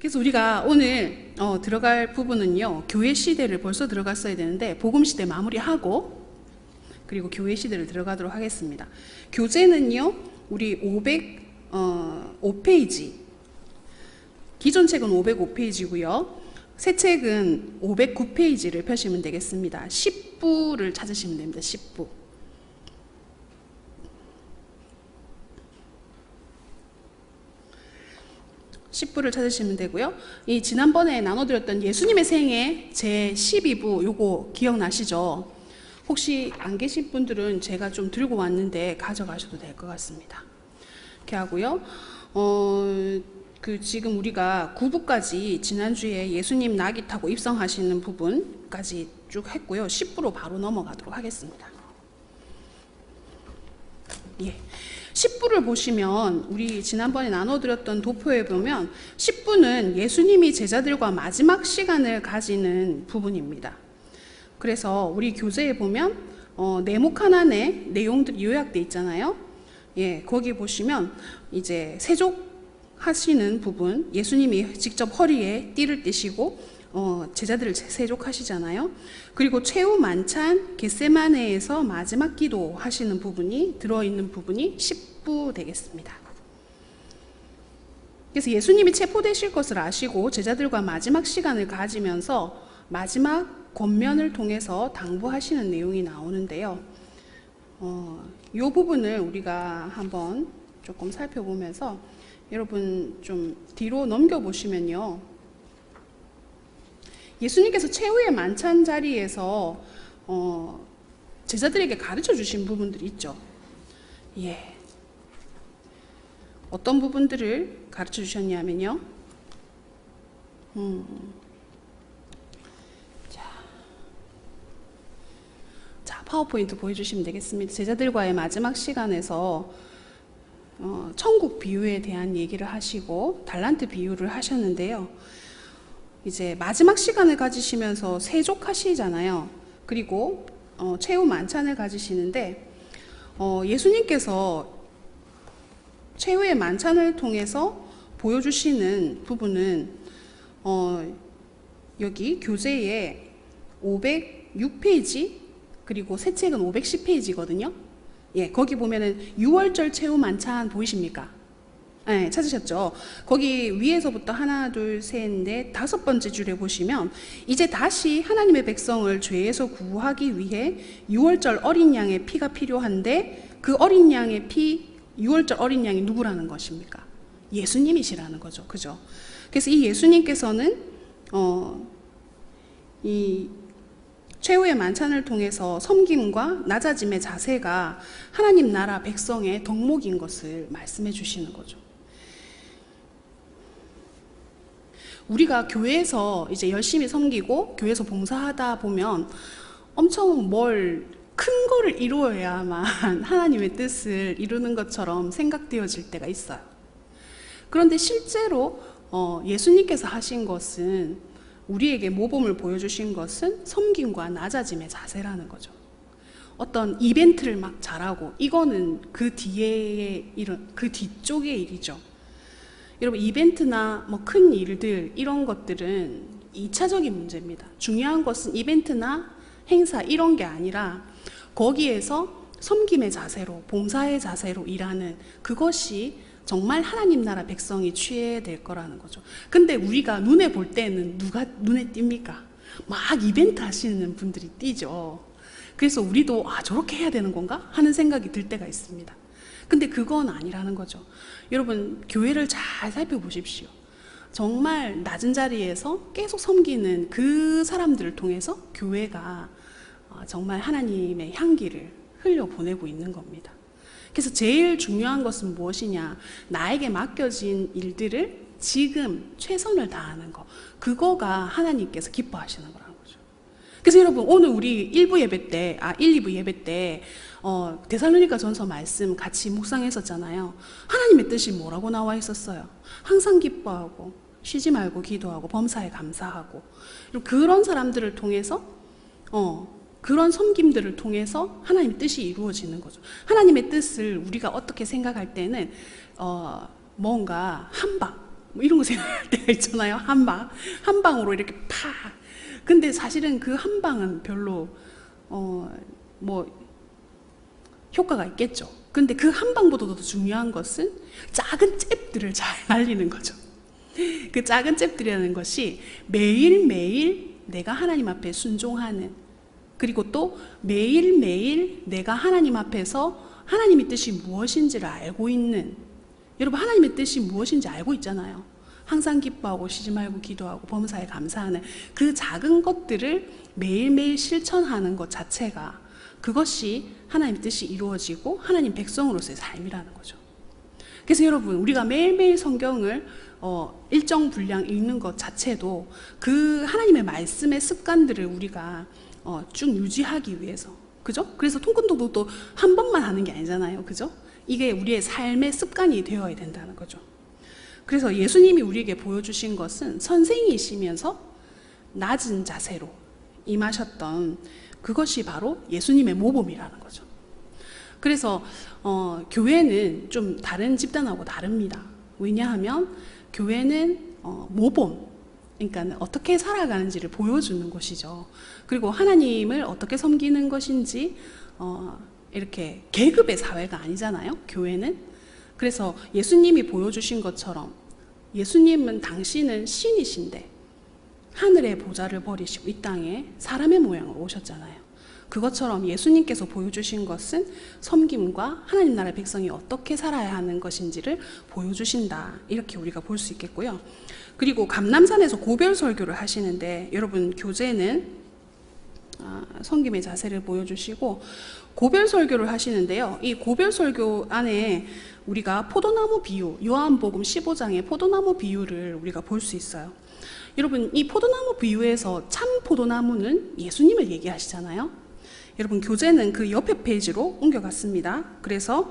그래서 우리가 오늘 들어갈 부분은요, 교회 시대를 벌써 들어갔어야 되는데 복음 시대 마무리하고 그리고 교회 시대를 들어가도록 하겠습니다. 교재는요, 우리 505페이지, 기존 책은 505페이지고요 새 책은 509페이지를 펴시면 되겠습니다. 10부를 찾으시면 됩니다. 10부. 를 찾으시면 되고요. 이 지난번에 나눠드렸던 예수님의 생애 제 12부 요거 기억나시죠? 혹시 안 계신 분들은 제가 좀 들고 왔는데 가져가셔도 될 것 같습니다. 이렇게 하고요. 지금 우리가 9부까지 지난주에 예수님 나귀 타고 입성하시는 부분까지 쭉 했고요. 10부로 바로 넘어가도록 하겠습니다. 예. 10부를 보시면 우리 지난번에 나눠드렸던 도표에 보면 10부는 예수님이 제자들과 마지막 시간을 가지는 부분입니다. 그래서 우리 교재에 보면 네모 칸안에 내용들이 요약되어 있잖아요. 예, 거기 보시면 이제 세족하시는 부분, 예수님이 직접 허리에 띠를 띠시고 제자들을 세족하시잖아요. 그리고 최후 만찬 겟세마네에서 마지막 기도 하시는 부분이 들어있는 부분이 10부 되겠습니다. 그래서 예수님이 체포되실 것을 아시고 제자들과 마지막 시간을 가지면서 마지막 권면을 통해서 당부하시는 내용이 나오는데요. 이 부분을 우리가 한번 조금 살펴보면서 여러분 좀 뒤로 넘겨보시면요, 예수님께서 최후의 만찬 자리에서 제자들에게 가르쳐 주신 부분들이 있죠. 예. 어떤 부분들을 가르쳐 주셨냐면요. 자, 파워포인트 보여주시면 되겠습니다. 제자들과의 마지막 시간에서 천국 비유에 대한 얘기를 하시고 달란트 비유를 하셨는데요. 이제 마지막 시간을 가지시면서 세족하시잖아요. 그리고 최후 만찬을 가지시는데 예수님께서 최후의 만찬을 통해서 보여주시는 부분은 여기 교재에 506페이지 그리고 새 책은 510페이지거든요. 예, 거기 보면은 6월절 최후 만찬 보이십니까? 네, 찾으셨죠? 거기 위에서부터 하나, 둘, 셋, 넷, 5번째 줄에 보시면 이제 다시 하나님의 백성을 죄에서 구하기 위해 6월절 어린 양의 피가 필요한데 그 어린 양의 피, 6월절 어린 양이 누구라는 것입니까? 예수님이시라는 거죠. 그죠? 그래서 이 예수님께서는 이 최후의 만찬을 통해서 섬김과 낮아짐의 자세가 하나님 나라 백성의 덕목인 것을 말씀해 주시는 거죠. 우리가 교회에서 이제 열심히 섬기고 교회에서 봉사하다 보면 엄청 큰 거를 이루어야만 하나님의 뜻을 이루는 것처럼 생각되어질 때가 있어요. 그런데 실제로 예수님께서 하신 것은, 우리에게 모범을 보여주신 것은 섬김과 낮아짐의 자세라는 거죠. 어떤 이벤트를 막 잘하고 이거는 그 뒤에 그 뒤쪽의 일이죠. 여러분, 이벤트나 뭐 큰 일들 이런 것들은 2차적인 문제입니다. 중요한 것은 이벤트나 행사 이런 게 아니라 거기에서 섬김의 자세로, 봉사의 자세로 일하는 그것이 정말 하나님 나라 백성이 취해야 될 거라는 거죠. 근데 우리가 눈에 볼 때는 누가 눈에 띕니까? 막 이벤트 하시는 분들이 띄죠. 그래서 우리도 저렇게 해야 되는 건가? 하는 생각이 들 때가 있습니다. 근데 그건 아니라는 거죠. 여러분, 교회를 잘 살펴보십시오. 정말 낮은 자리에서 계속 섬기는 그 사람들을 통해서 교회가 정말 하나님의 향기를 흘려보내고 있는 겁니다. 그래서 제일 중요한 것은 무엇이냐? 나에게 맡겨진 일들을 지금 최선을 다하는 거. 그거가 하나님께서 기뻐하시는 거라는 거죠. 그래서 여러분, 오늘 우리 1부 예배 때, 1, 2부 예배 때 데살로니가 전서 말씀 같이 묵상했었잖아요. 하나님의 뜻이 뭐라고 나와 있었어요? 항상 기뻐하고 쉬지 말고 기도하고 범사에 감사하고, 그런 사람들을 통해서 그런 섬김들을 통해서 하나님의 뜻이 이루어지는 거죠. 하나님의 뜻을 우리가 어떻게 생각할 때는 뭔가 한방, 뭐 이런 거 생각할 때가 있잖아요. 한 방으로 이렇게 팍. 근데 사실은 그 한 방은 별로 뭐 효과가 있겠죠. 근데 그 한 방보다도 더 중요한 것은 작은 잽들을 잘 날리는 거죠. 그 작은 잽들이라는 것이 매일매일 내가 하나님 앞에 순종하는, 그리고 또 매일매일 내가 하나님 앞에서 하나님의 뜻이 무엇인지를 알고 있는, 여러분 하나님의 뜻이 무엇인지 알고 있잖아요. 항상 기뻐하고 쉬지 말고 기도하고 범사에 감사하는 그 작은 것들을 매일매일 실천하는 것 자체가, 그것이 하나님의 뜻이 이루어지고 하나님 백성으로서의 삶이라는 거죠. 그래서 여러분, 우리가 매일매일 성경을 일정 분량 읽는 것 자체도 그 하나님의 말씀의 습관들을 우리가 쭉 유지하기 위해서, 그죠? 그래서 통근독도 한 번만 하는 게 아니잖아요, 그죠? 이게 우리의 삶의 습관이 되어야 된다는 거죠. 그래서 예수님이 우리에게 보여주신 것은 선생이시면서 낮은 자세로 임하셨던 그것이 바로 예수님의 모범이라는 거죠. 그래서 교회는 좀 다른 집단하고 다릅니다. 왜냐하면 교회는 모범, 그러니까 어떻게 살아가는지를 보여주는 것이죠. 그리고 하나님을 어떻게 섬기는 것인지 이렇게 계급의 사회가 아니잖아요, 교회는. 그래서 예수님이 보여주신 것처럼 예수님은 당신은 신이신데 하늘의 보좌를 버리시고 이 땅에 사람의 모양으로 오셨잖아요. 그것처럼 예수님께서 보여주신 것은 섬김과 하나님 나라의 백성이 어떻게 살아야 하는 것인지를 보여주신다, 이렇게 우리가 볼 수 있겠고요. 그리고 감람산에서 고별 설교를 하시는데, 여러분 교재는 섬김의 자세를 보여주시고 고별 설교를 하시는데요. 이 고별 설교 안에 우리가 포도나무 비유, 요한복음 15장의 포도나무 비유를 우리가 볼 수 있어요. 여러분, 이 포도나무 비유에서 참 포도나무는 예수님을 얘기하시잖아요. 여러분 교재는 그 옆에 페이지로 옮겨갔습니다. 그래서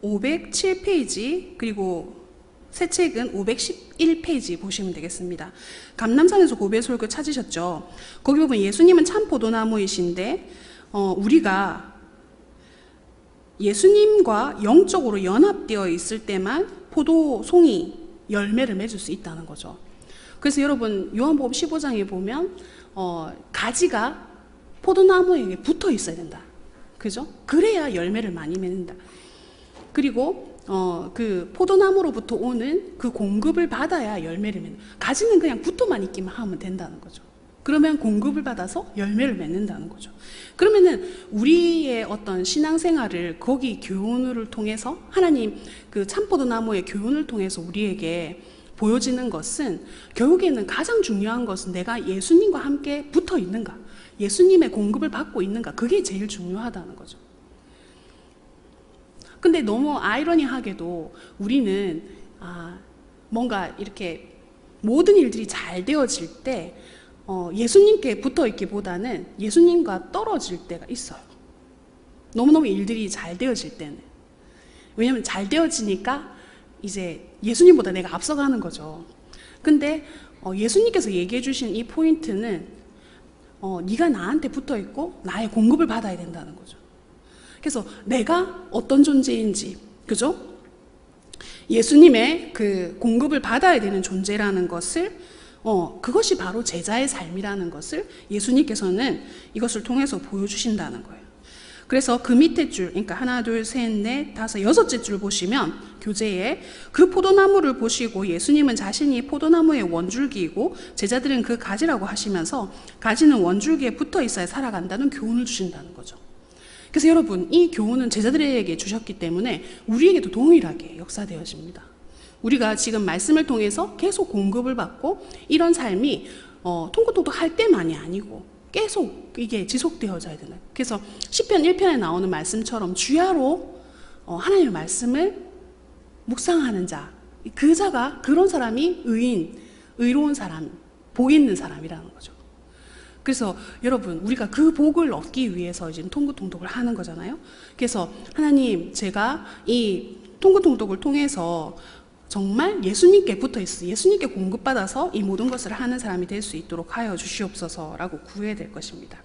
507페이지, 그리고 새 책은 511페이지 보시면 되겠습니다. 감람산에서 고별 설교 찾으셨죠? 거기 보면 예수님은 참 포도나무이신데 우리가 예수님과 영적으로 연합되어 있을 때만 포도송이 열매를 맺을 수 있다는 거죠. 그래서 여러분 요한복음 15장에 보면 가지가 포도나무에게 붙어 있어야 된다, 그죠? 그래야 열매를 많이 맺는다. 그리고 그 포도나무로부터 오는 그 공급을 받아야 열매를 맺는, 가지는 그냥 붙어만 있기만 하면 된다는 거죠. 그러면 공급을 받아서 열매를 맺는다는 거죠. 그러면은 우리의 어떤 신앙생활을 거기 교훈을 통해서, 하나님 그 참포도나무의 교훈을 통해서 우리에게 보여지는 것은, 결국에는 가장 중요한 것은 내가 예수님과 함께 붙어 있는가, 예수님의 공급을 받고 있는가, 그게 제일 중요하다는 거죠. 근데 너무 아이러니하게도 우리는 뭔가 이렇게 모든 일들이 잘 되어질 때 예수님께 붙어 있기보다는 예수님과 떨어질 때가 있어요. 너무너무 일들이 잘 되어질 때는. 왜냐하면 잘 되어지니까 이제 예수님보다 내가 앞서가는 거죠. 근데 예수님께서 얘기해 주신 이 포인트는 네가 나한테 붙어 있고 나의 공급을 받아야 된다는 거죠. 그래서 내가 어떤 존재인지, 그죠? 예수님의 그 공급을 받아야 되는 존재라는 것을 그것이 바로 제자의 삶이라는 것을 예수님께서는 이것을 통해서 보여주신다는 거예요. 그래서 그 밑에 줄, 그러니까 하나, 둘, 셋, 넷, 다섯, 여섯째 줄 보시면 교재에 그 포도나무를 보시고 예수님은 자신이 포도나무의 원줄기이고 제자들은 그 가지라고 하시면서 가지는 원줄기에 붙어 있어야 살아간다는 교훈을 주신다는 거죠. 그래서 여러분, 이 교훈은 제자들에게 주셨기 때문에 우리에게도 동일하게 역사되어집니다. 우리가 지금 말씀을 통해서 계속 공급을 받고 이런 삶이 통고통고 할 때만이 아니고 계속 이게 지속되어져야 되는. 그래서 시편 1편에 나오는 말씀처럼 주야로 하나님의 말씀을 묵상하는 자, 그 자가, 그런 사람이 의인, 의로운 사람, 복 있는 사람이라는 거죠. 그래서 여러분, 우리가 그 복을 얻기 위해서 이제 통고통독을 하는 거잖아요. 그래서 하나님, 제가 이 통고통독을 통해서 정말 예수님께 붙어 있어, 예수님께 공급받아서 이 모든 것을 하는 사람이 될 수 있도록 하여 주시옵소서라고 구해야 될 것입니다.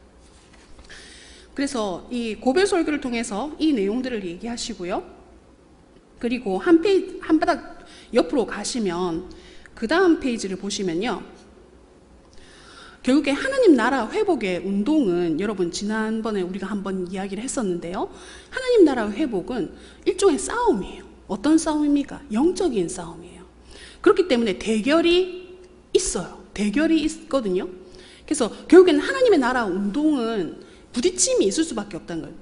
그래서 이 고별 설교를 통해서 이 내용들을 얘기하시고요. 그리고 한 바닥 옆으로 가시면 그 다음 페이지를 보시면요. 결국에 하나님 나라 회복의 운동은 여러분 지난번에 우리가 한번 이야기를 했었는데요. 하나님 나라 회복은 일종의 싸움이에요. 어떤 싸움입니까? 영적인 싸움이에요. 그렇기 때문에 대결이 있어요. 대결이 있거든요. 그래서 결국에는 하나님의 나라 운동은 부딪힘이 있을 수밖에 없다는 거예요.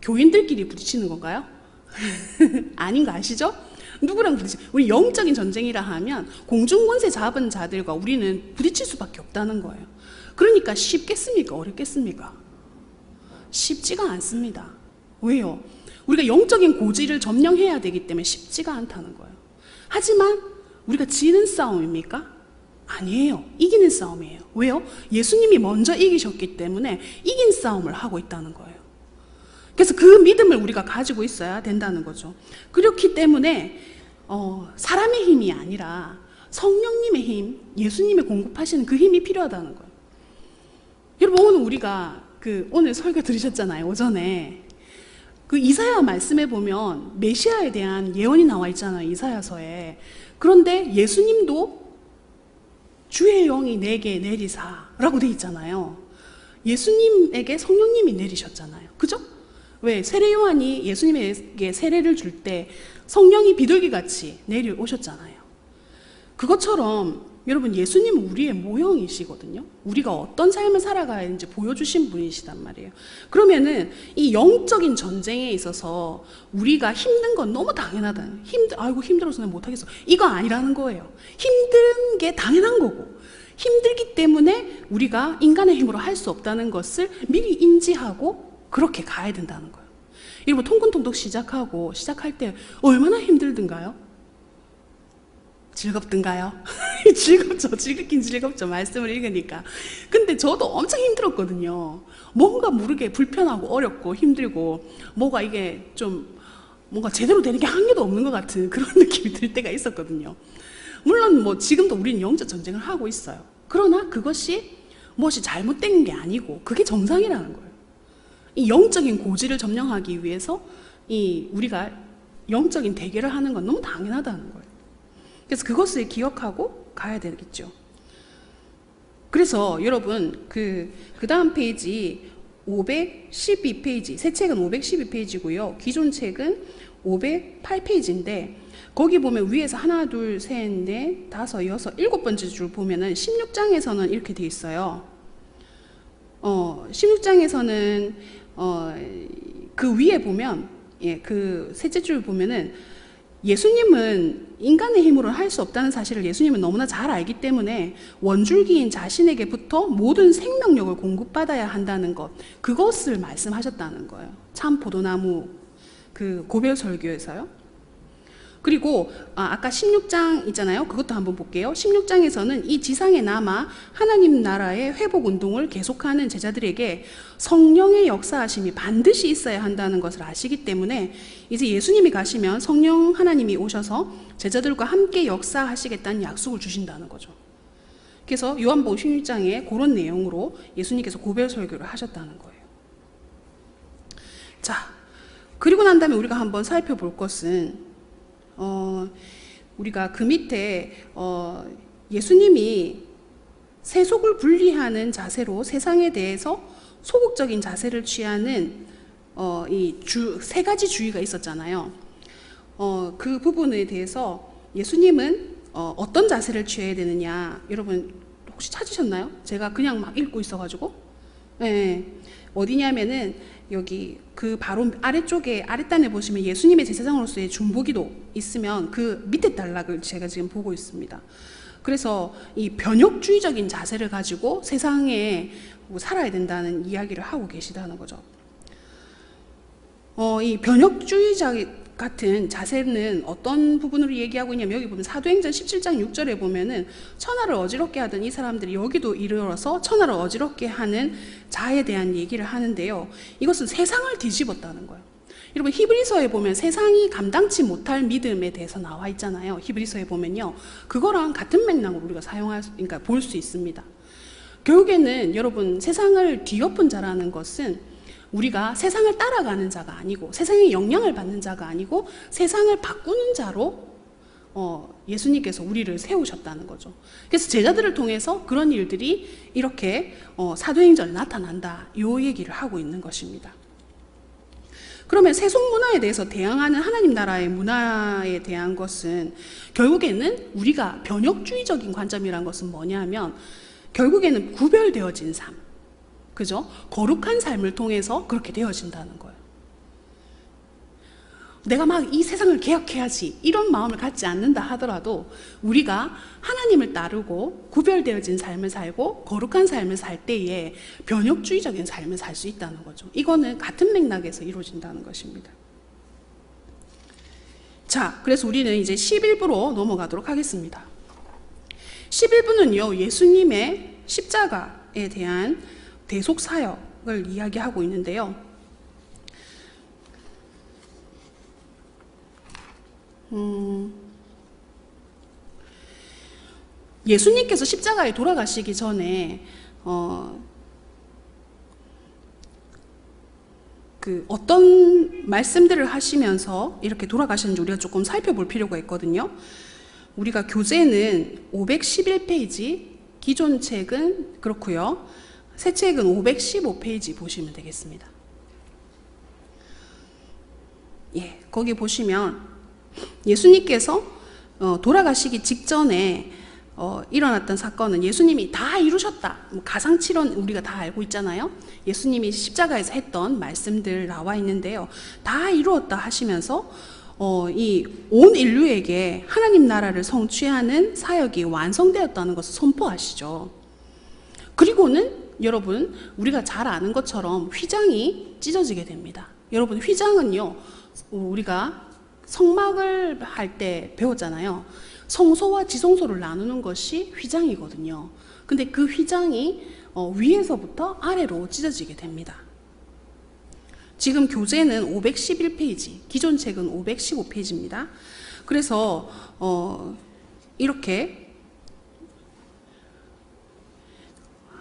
교인들끼리 부딪히는 건가요? 아닌 거 아시죠? 누구랑 우리 영적인 전쟁이라 하면 공중권세 잡은 자들과 우리는 부딪힐 수밖에 없다는 거예요. 그러니까 쉽겠습니까? 어렵겠습니까? 쉽지가 않습니다. 왜요? 우리가 영적인 고지를 점령해야 되기 때문에 쉽지가 않다는 거예요. 하지만 우리가 지는 싸움입니까? 아니에요. 이기는 싸움이에요. 왜요? 예수님이 먼저 이기셨기 때문에 이긴 싸움을 하고 있다는 거예요. 그래서 그 믿음을 우리가 가지고 있어야 된다는 거죠. 그렇기 때문에 사람의 힘이 아니라 성령님의 힘, 예수님이 공급하시는 그 힘이 필요하다는 거예요. 여러분, 오늘 우리가 오늘 설교 들으셨잖아요. 오전에 그 이사야 말씀에 보면 메시아에 대한 예언이 나와 있잖아요. 이사야서에. 그런데 예수님도 주의 영이 내게 내리사라고 돼 있잖아요. 예수님에게 성령님이 내리셨잖아요. 그죠? 왜? 세례 요한이 예수님에게 세례를 줄 때 성령이 비둘기같이 내려오셨잖아요. 그것처럼 여러분, 예수님은 우리의 모형이시거든요. 우리가 어떤 삶을 살아가야 하는지 보여주신 분이시단 말이에요. 그러면은 이 영적인 전쟁에 있어서 우리가 힘든 건 너무 당연하다. 아이고 힘들어서 내가 못하겠어. 이거 아니라는 거예요. 힘든 게 당연한 거고, 힘들기 때문에 우리가 인간의 힘으로 할 수 없다는 것을 미리 인지하고 그렇게 가야 된다는 거예요. 여러분, 통근통독 시작할 때 얼마나 힘들던가요? 즐겁던가요? 즐겁죠. 즐겁긴 즐겁죠. 말씀을 읽으니까. 근데 저도 엄청 힘들었거든요. 뭔가 모르게 불편하고 어렵고 힘들고, 뭐가 이게 좀 뭔가 제대로 되는 게 한 개도 없는 것 같은 그런 느낌이 들 때가 있었거든요. 물론 뭐 지금도 우리는 영적 전쟁을 하고 있어요. 그러나 그것이 무엇이 잘못된 게 아니고 그게 정상이라는 거예요. 이 영적인 고지를 점령하기 위해서 우리가 영적인 대결을 하는 건 너무 당연하다는 거예요. 그래서 그것을 기억하고 가야 되겠죠. 그래서 여러분 그 다음 페이지 512페이지, 새 책은 512페이지고요. 기존 책은 508페이지인데 거기 보면 위에서 하나, 둘, 셋, 넷, 다섯, 여섯, 일곱 번째 줄 보면은 16장에서는 이렇게 돼 있어요. 16장에서는 그 위에 보면 그 셋째 줄 보면은 예수님은 인간의 힘으로 할 수 없다는 사실을 예수님은 너무나 잘 알기 때문에 원줄기인 자신에게부터 모든 생명력을 공급받아야 한다는 것, 그것을 말씀하셨다는 거예요. 참 포도나무 그 고별 설교에서요. 그리고 아까 16장 있잖아요. 그것도 한번 볼게요. 16장에서는 이 지상에 남아 하나님 나라의 회복 운동을 계속하는 제자들에게 성령의 역사하심이 반드시 있어야 한다는 것을 아시기 때문에 이제 예수님이 가시면 성령 하나님이 오셔서 제자들과 함께 역사하시겠다는 약속을 주신다는 거죠. 그래서 요한복음 16장에 그런 내용으로 예수님께서 고별 설교를 하셨다는 거예요. 자, 그리고 난 다음에 우리가 한번 살펴볼 것은 우리가 그 밑에 예수님이 세속을 분리하는 자세로 세상에 대해서 소극적인 자세를 취하는 세 가지 주의가 있었잖아요. 그 부분에 대해서 예수님은 어떤 자세를 취해야 되느냐, 여러분 혹시 찾으셨나요? 제가 그냥 막 읽고 있어가지고. 네. 어디냐면은 여기 그 바로 아래쪽에 아랫단에 보시면 예수님의 제사장으로서의 중보기도 있으면 그 밑에 단락을 제가 지금 보고 있습니다. 그래서 이 변혁주의적인 자세를 가지고 세상에 살아야 된다는 이야기를 하고 계시다는 거죠. 이 변혁주의자 같은 자세는 어떤 부분으로 얘기하고 있냐면 여기 보면 사도행전 17장 6절에 보면은 천하를 어지럽게 하던 이 사람들이 여기도 이르러서 천하를 어지럽게 하는 자에 대한 얘기를 하는데요. 이것은 세상을 뒤집었다는 거예요. 여러분 히브리서에 보면 세상이 감당치 못할 믿음에 대해서 나와 있잖아요. 히브리서에 보면요. 그거랑 같은 맥락으로 우리가 그러니까 볼 수 있습니다. 결국에는 여러분 세상을 뒤엎은 자라는 것은 우리가 세상을 따라가는 자가 아니고 세상의 영향을 받는 자가 아니고 세상을 바꾸는 자로 예수님께서 우리를 세우셨다는 거죠. 그래서 제자들을 통해서 그런 일들이 이렇게 사도행전에 나타난다, 이 얘기를 하고 있는 것입니다. 그러면 세속 문화에 대해서 대항하는 하나님 나라의 문화에 대한 것은 결국에는 우리가 변혁주의적인 관점이란 것은 뭐냐면 결국에는 구별되어진 삶, 그죠? 거룩한 삶을 통해서 그렇게 되어진다는 거예요. 내가 막 이 세상을 개혁해야지 이런 마음을 갖지 않는다 하더라도 우리가 하나님을 따르고 구별되어진 삶을 살고 거룩한 삶을 살 때에 변혁주의적인 삶을 살 수 있다는 거죠. 이거는 같은 맥락에서 이루어진다는 것입니다. 자, 그래서 우리는 이제 11부로 넘어가도록 하겠습니다. 11부는요, 예수님의 십자가에 대한 대속사역을 이야기하고 있는데요. 예수님께서 십자가에 돌아가시기 전에 어떤 말씀들을 하시면서 이렇게 돌아가셨는지 우리가 조금 살펴볼 필요가 있거든요. 우리가 교재는 511페이지, 기존 책은 그렇고요. 새 책은 515페이지 보시면 되겠습니다. 예, 거기 보시면 예수님께서 돌아가시기 직전에 일어났던 사건은 예수님이 다 이루셨다. 가상칠언 우리가 다 알고 있잖아요. 예수님이 십자가에서 했던 말씀들 나와 있는데요. 다 이루었다 하시면서 이 온 인류에게 하나님 나라를 성취하는 사역이 완성되었다는 것을 선포하시죠. 그리고는 여러분, 우리가 잘 아는 것처럼 휘장이 찢어지게 됩니다. 여러분, 휘장은요, 우리가 성막을 할 때 배웠잖아요. 성소와 지성소를 나누는 것이 휘장이거든요. 근데 그 휘장이 위에서부터 아래로 찢어지게 됩니다. 지금 교재는 511페이지, 기존 책은 515페이지입니다. 그래서 이렇게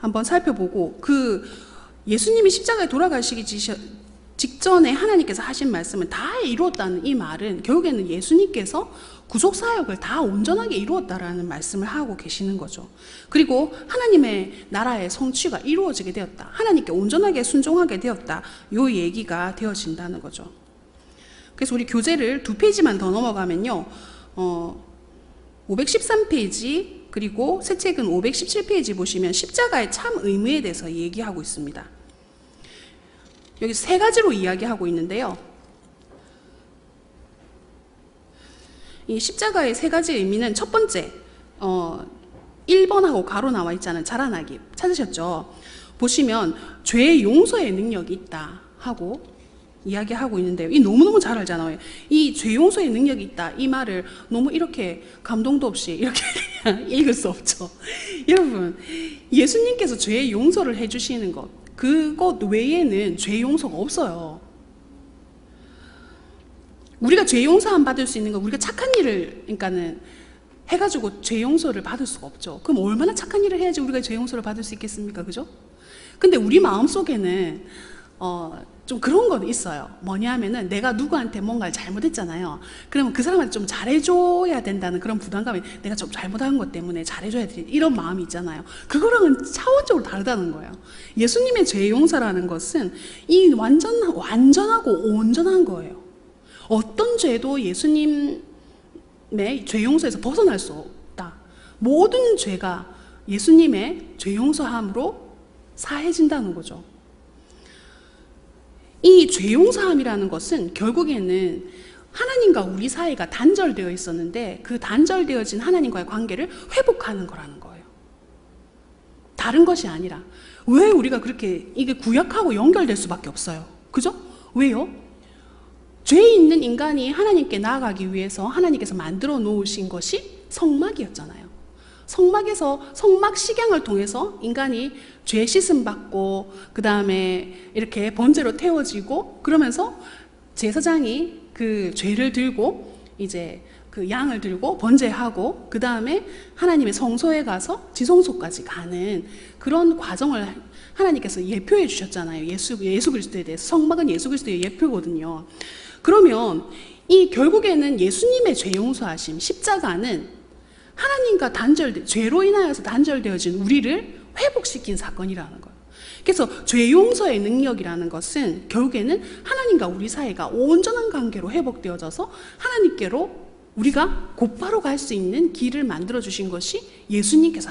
한번 살펴보고 예수님이 십자가에 돌아가시기 직전에 하나님께서 하신 말씀은 다 이루었다는 이 말은 결국에는 예수님께서 구속사역을 다 온전하게 이루었다라는 말씀을 하고 계시는 거죠. 그리고 하나님의 나라의 성취가 이루어지게 되었다. 하나님께 온전하게 순종하게 되었다. 이 얘기가 되어진다는 거죠. 그래서 우리 교재를 2페이지만 더 넘어가면요. 513페이지 그리고 새 책은 517페이지 보시면 십자가의 참 의무에 대해서 얘기하고 있습니다. 여기 3가지로 이야기하고 있는데요. 이 십자가의 3가지 의미는 첫 번째, 1번하고 가로 나와 있잖아요. 자라나기. 찾으셨죠? 보시면 죄의 용서의 능력이 있다 하고 이야기하고 있는데요. 이 너무너무 잘 알잖아요. 이 죄 용서의 능력이 있다. 이 말을 너무 이렇게 감동도 없이 이렇게 읽을 수 없죠. 여러분, 예수님께서 죄의 용서를 해주시는 것, 그것 외에는 죄 용서가 없어요. 우리가 죄 용서 안 받을 수 있는 건 우리가 착한 일을 그러니까는 해가지고 죄 용서를 받을 수가 없죠. 그럼 얼마나 착한 일을 해야지 우리가 죄 용서를 받을 수 있겠습니까? 그죠? 근데 우리 마음속에는 좀 그런 건 있어요. 뭐냐 하면은 내가 누구한테 뭔가를 잘못했잖아요. 그러면 그 사람한테 좀 잘해줘야 된다는 그런 부담감이, 내가 좀 잘못한 것 때문에 잘해줘야 돼, 이런 마음이 있잖아요. 그거랑은 차원적으로 다르다는 거예요. 예수님의 죄 용서라는 것은 이 완전하고 온전한 거예요. 어떤 죄도 예수님의 죄 용서에서 벗어날 수 없다. 모든 죄가 예수님의 죄 용서함으로 사해진다는 거죠. 이 죄 용서함이라는 것은 결국에는 하나님과 우리 사이가 단절되어 있었는데 그 단절되어진 하나님과의 관계를 회복하는 거라는 거예요. 다른 것이 아니라. 왜 우리가 그렇게 이게 구약하고 연결될 수밖에 없어요? 그죠? 왜요? 죄 있는 인간이 하나님께 나아가기 위해서 하나님께서 만들어 놓으신 것이 성막이었잖아요. 성막에서 성막 식양을 통해서 인간이 죄 씻음 받고 그 다음에 이렇게 번제로 태워지고, 그러면서 제사장이 그 죄를 들고 이제 그 양을 들고 번제하고 그 다음에 하나님의 성소에 가서 지성소까지 가는 그런 과정을 하나님께서 예표해 주셨잖아요. 예수 그리스도에 대해서. 성막은 예수 그리스도의 예표거든요. 그러면 이 결국에는 예수님의 죄 용서하심, 십자가는 하나님과 죄로 인하여서 단절되어진 우리를 회복시킨 사건이라는 거예요. 그래서 죄 용서의 능력이라는 것은 결국에는 하나님과 우리 사이가 온전한 관계로 회복되어져서 하나님께로 우리가 곧바로 갈 수 있는 길을 만들어 주신 것이 예수님께서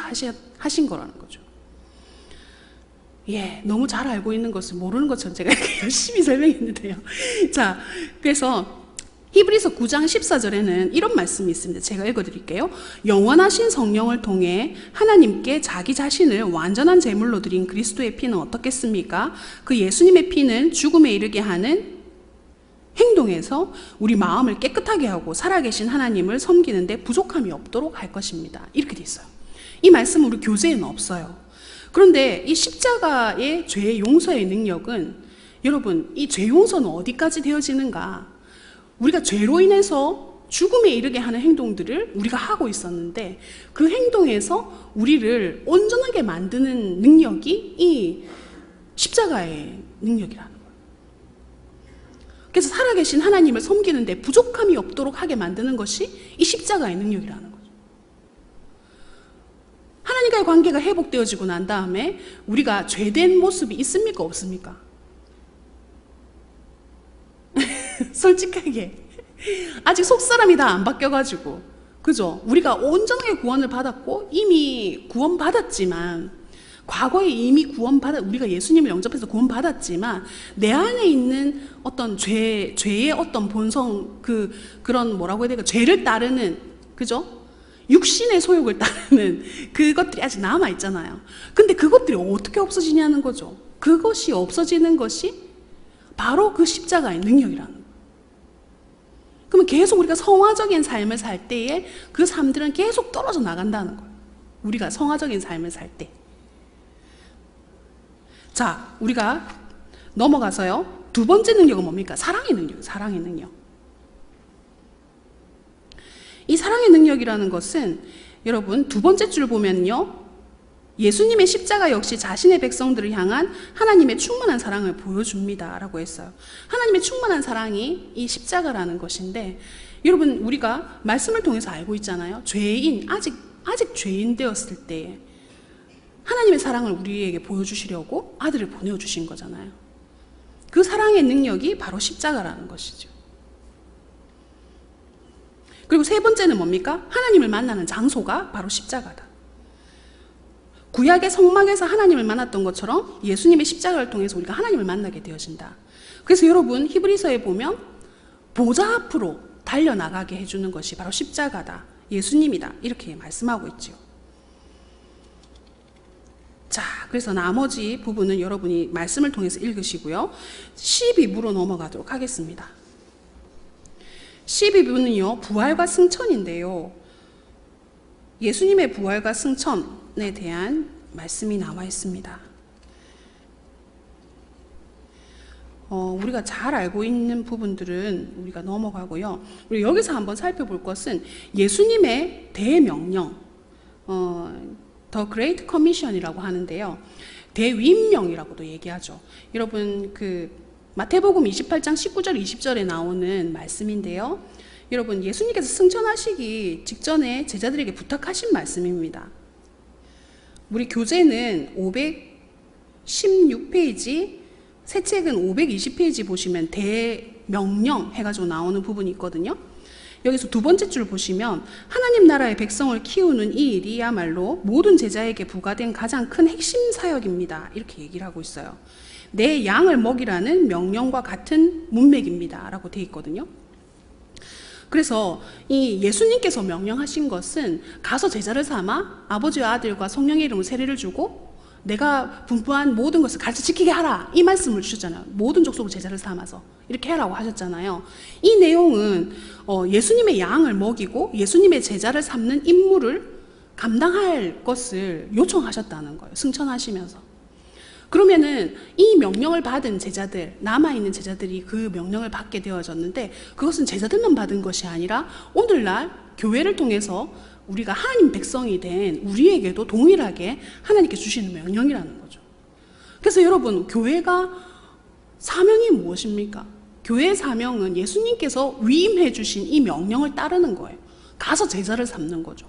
하신 거라는 거죠. 예, 너무 잘 알고 있는 것을 모르는 것처럼 제가 이렇게 열심히 설명했는데요. 자, 그래서 히브리서 9장 14절에는 이런 말씀이 있습니다. 제가 읽어드릴게요. 영원하신 성령을 통해 하나님께 자기 자신을 완전한 제물로 드린 그리스도의 피는 어떻겠습니까? 그 예수님의 피는 죽음에 이르게 하는 행동에서 우리 마음을 깨끗하게 하고 살아계신 하나님을 섬기는데 부족함이 없도록 할 것입니다. 이렇게 돼 있어요. 이 말씀은 우리 교재에는 없어요. 그런데 이 십자가의 죄 용서의 능력은, 여러분, 이 죄 용서는 어디까지 되어지는가? 우리가 죄로 인해서 죽음에 이르게 하는 행동들을 우리가 하고 있었는데 그 행동에서 우리를 온전하게 만드는 능력이 이 십자가의 능력이라는 거예요. 그래서 살아계신 하나님을 섬기는데 부족함이 없도록 하게 만드는 것이 이 십자가의 능력이라는 거죠. 하나님과의 관계가 회복되어지고 난 다음에 우리가 죄된 모습이 있습니까? 없습니까? 솔직하게 아직 속사람이 다 안 바뀌어가지고, 그죠? 우리가 온전하게 구원을 받았고 이미 구원받았지만, 과거에 이미 우리가 예수님을 영접해서 구원받았지만 내 안에 있는 어떤 죄의 어떤 본성, 그런 뭐라고 해야 될까? 죄를 따르는, 그죠? 육신의 소욕을 따르는 그것들이 아직 남아있잖아요. 근데 그것들이 어떻게 없어지냐는 거죠. 그것이 없어지는 것이 바로 그 십자가의 능력이라는 거예요. 그러면 계속 우리가 성화적인 삶을 살 때에 그 삶들은 계속 떨어져 나간다는 거예요. 우리가 성화적인 삶을 살 때. 자, 우리가 넘어가서요. 두 번째 능력은 뭡니까? 사랑의 능력. 사랑의 능력. 이 사랑의 능력이라는 것은 여러분 두 번째 줄 보면요. 예수님의 십자가 역시 자신의 백성들을 향한 하나님의 충만한 사랑을 보여줍니다 라고 했어요. 하나님의 충만한 사랑이 이 십자가라는 것인데, 여러분 우리가 말씀을 통해서 알고 있잖아요. 아직 죄인 되었을 때 하나님의 사랑을 우리에게 보여주시려고 아들을 보내주신 거잖아요. 그 사랑의 능력이 바로 십자가라는 것이죠. 그리고 세 번째는 뭡니까? 하나님을 만나는 장소가 바로 십자가다. 구약의 성막에서 하나님을 만났던 것처럼 예수님의 십자가를 통해서 우리가 하나님을 만나게 되어진다. 그래서 여러분 히브리서에 보면 보좌 앞으로 달려나가게 해주는 것이 바로 십자가다, 예수님이다, 이렇게 말씀하고 있죠. 자, 그래서 나머지 부분은 여러분이 말씀을 통해서 읽으시고요. 12부로 넘어가도록 하겠습니다. 12부는요 부활과 승천인데요, 예수님의 부활과 승천에 대한 말씀이 나와 있습니다. 우리가 잘 알고 있는 부분들은 우리가 넘어가고요. 우리 여기서 한번 살펴볼 것은 예수님의 대명령, The Great Commission이라고 하는데요. 대위임령이라고도 얘기하죠. 여러분 마태복음 28장 19절 20절에 나오는 말씀인데요. 여러분 예수님께서 승천하시기 직전에 제자들에게 부탁하신 말씀입니다. 우리 교재는 516페이지, 새 책은 520페이지 보시면 대명령 해가지고 나오는 부분이 있거든요. 여기서 두 번째 줄 보시면 하나님 나라의 백성을 키우는 이 일이야말로 모든 제자에게 부과된 가장 큰 핵심 사역입니다, 이렇게 얘기를 하고 있어요. 내 양을 먹이라는 명령과 같은 문맥입니다 라고 되어 있거든요. 그래서 이 예수님께서 명령하신 것은 가서 제자를 삼아 아버지와 아들과 성령의 이름으로 세례를 주고 내가 분부한 모든 것을 가르쳐 지키게 하라, 이 말씀을 주셨잖아요. 모든 족속을 제자를 삼아서 이렇게 하라고 하셨잖아요. 이 내용은 예수님의 양을 먹이고 예수님의 제자를 삼는 임무를 감당할 것을 요청하셨다는 거예요, 승천하시면서. 그러면은 이 명령을 받은 제자들, 남아있는 제자들이 그 명령을 받게 되어졌는데 그것은 제자들만 받은 것이 아니라 오늘날 교회를 통해서 우리가 하나님 백성이 된 우리에게도 동일하게 하나님께 주시는 명령이라는 거죠. 그래서 여러분, 교회가 사명이 무엇입니까? 교회의 사명은 예수님께서 위임해 주신 이 명령을 따르는 거예요. 가서 제자를 삼는 거죠.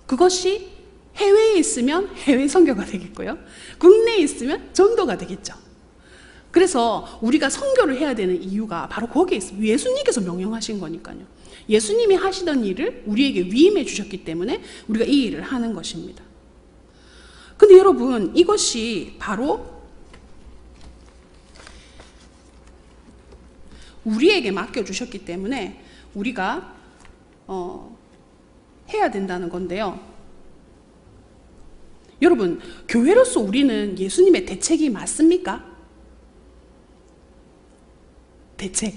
그것이 해외에 있으면 해외 선교가 되겠고요. 국내에 있으면 전도가 되겠죠. 그래서 우리가 선교를 해야 되는 이유가 바로 거기에 있습니다. 예수님께서 명령하신 거니까요. 예수님이 하시던 일을 우리에게 위임해 주셨기 때문에 우리가 이 일을 하는 것입니다. 근데 여러분, 이것이 바로 우리에게 맡겨주셨기 때문에 우리가 해야 된다는 건데요. 여러분, 교회로서 우리는 예수님의 대책이 맞습니까? 대책.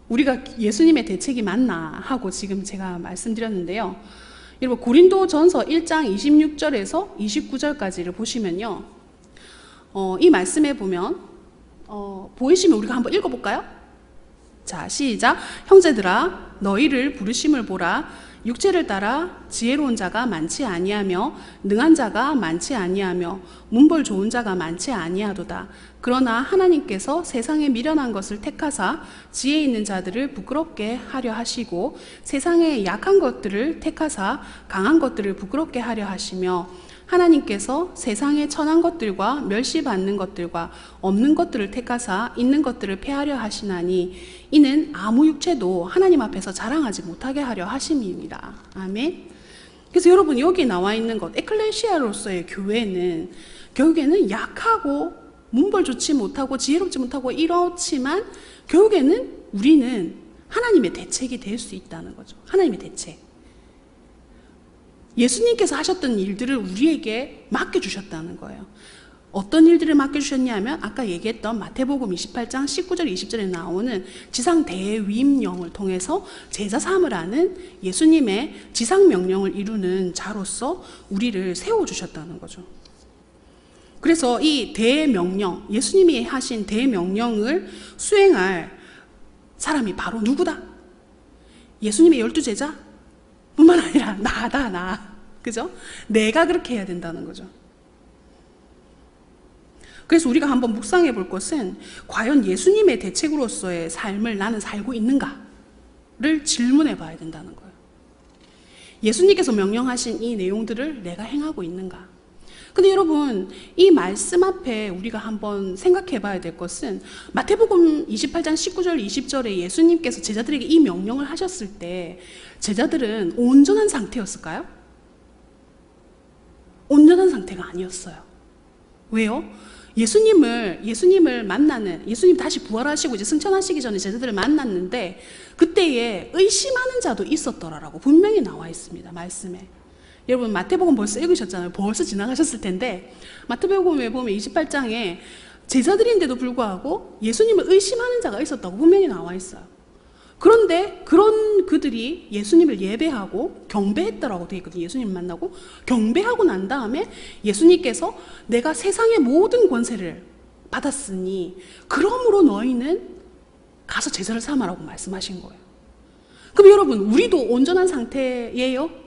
우리가 예수님의 대책이 맞나 하고 지금 제가 말씀드렸는데요. 여러분, 고린도전서 1장 26절에서 29절까지를 보시면요. 이 말씀에 보면 보이시면 우리가 한번 읽어볼까요? 자, 시작. 형제들아, 너희를 부르심을 보라. 육체를 따라 지혜로운 자가 많지 아니하며 능한 자가 많지 아니하며 문벌 좋은 자가 많지 아니하도다. 그러나 하나님께서 세상에 미련한 것을 택하사 지혜 있는 자들을 부끄럽게 하려 하시고 세상에 약한 것들을 택하사 강한 것들을 부끄럽게 하려 하시며 하나님께서 세상에 천한 것들과 멸시받는 것들과 없는 것들을 택하사 있는 것들을 폐하려 하시나니 이는 아무 육체도 하나님 앞에서 자랑하지 못하게 하려 하심입니다. 아멘. 그래서 여러분, 여기 나와 있는 것, 에클레시아로서의 교회는 결국에는 약하고 문벌 좋지 못하고 지혜롭지 못하고 이렇지만 결국에는 우리는 하나님의 대책이 될 수 있다는 거죠. 하나님의 대책. 예수님께서 하셨던 일들을 우리에게 맡겨주셨다는 거예요. 어떤 일들을 맡겨주셨냐면 아까 얘기했던 마태복음 28장 19절 20절에 나오는 지상 대위임령을 통해서 제자 삼으라는 예수님의 지상 명령을 이루는 자로서 우리를 세워주셨다는 거죠. 그래서 이 대명령, 예수님이 하신 대명령을 수행할 사람이 바로 누구다? 예수님의 12제자? 뿐만 아니라 나. 그죠? 내가 그렇게 해야 된다는 거죠. 그래서 우리가 한번 묵상해 볼 것은 과연 예수님의 대책으로서의 삶을 나는 살고 있는가를 질문해 봐야 된다는 거예요. 예수님께서 명령하신 이 내용들을 내가 행하고 있는가? 근데 여러분, 이 말씀 앞에 우리가 한번 생각해 봐야 될 것은 마태복음 28장 19절 20절에 예수님께서 제자들에게 이 명령을 하셨을 때 제자들은 온전한 상태였을까요? 온전한 상태가 아니었어요. 왜요? 예수님을 만나는, 예수님 다시 부활하시고 이제 승천하시기 전에 제자들을 만났는데 그때에 의심하는 자도 있었더라라고 분명히 나와 있습니다. 말씀에. 여러분, 마태복음 벌써 읽으셨잖아요. 벌써 지나가셨을 텐데 마태복음에 보면 28장에 제자들인데도 불구하고 예수님을 의심하는 자가 있었다고 분명히 나와 있어요. 그런데 그런 그들이 예수님을 예배하고 경배했다라고 되어 있거든요. 예수님 만나고 경배하고 난 다음에 예수님께서 내가 세상의 모든 권세를 받았으니 그러므로 너희는 가서 제자를 삼아라고 말씀하신 거예요. 그럼 여러분, 우리도 온전한 상태예요?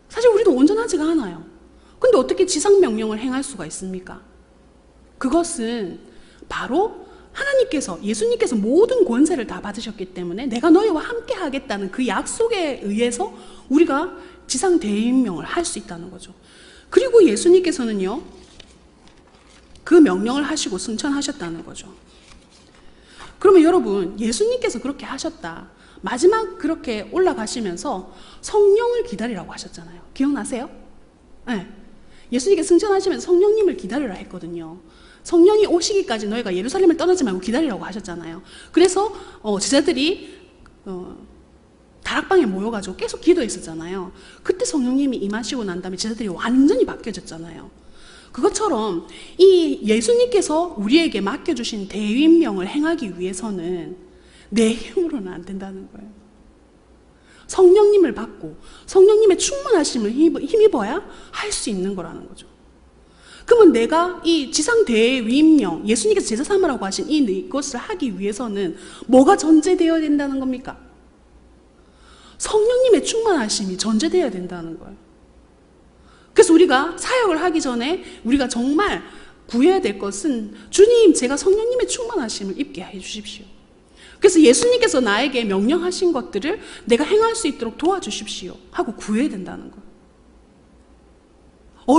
사실 우리도 온전하지가 않아요. 근데 어떻게 지상명령을 행할 수가 있습니까? 그것은 바로 하나님께서, 예수님께서 모든 권세를 다 받으셨기 때문에 내가 너희와 함께 하겠다는 그 약속에 의해서 우리가 지상 대임명을 할 수 있다는 거죠. 그리고 예수님께서는요, 그 명령을 하시고 승천하셨다는 거죠. 그러면 여러분, 예수님께서 그렇게 하셨다. 마지막 그렇게 올라가시면서 성령을 기다리라고 하셨잖아요. 기억나세요? 네. 예수님께서 승천하시면서 성령님을 기다리라 했거든요. 성령이 오시기까지 너희가 예루살렘을 떠나지 말고 기다리라고 하셨잖아요. 그래서 제자들이 다락방에 모여가지고 계속 기도했었잖아요. 그때 성령님이 임하시고 난 다음에 제자들이 완전히 바뀌어졌잖아요. 그것처럼 이 예수님께서 우리에게 맡겨주신 대위임명을 행하기 위해서는 내 힘으로는 안 된다는 거예요. 성령님을 받고 성령님의 충만하심을 힘입어야 할 수 있는 거라는 거죠. 그러면 내가 이 지상 대위임령, 예수님께서 제자 삼으라고 하신 이것을 하기 위해서는 뭐가 전제되어야 된다는 겁니까? 성령님의 충만하심이 전제되어야 된다는 거예요. 그래서 우리가 사역을 하기 전에 우리가 정말 구해야 될 것은 주님, 제가 성령님의 충만하심을 입게 해 주십시오. 그래서 예수님께서 나에게 명령하신 것들을 내가 행할 수 있도록 도와주십시오 하고 구해야 된다는 거예요.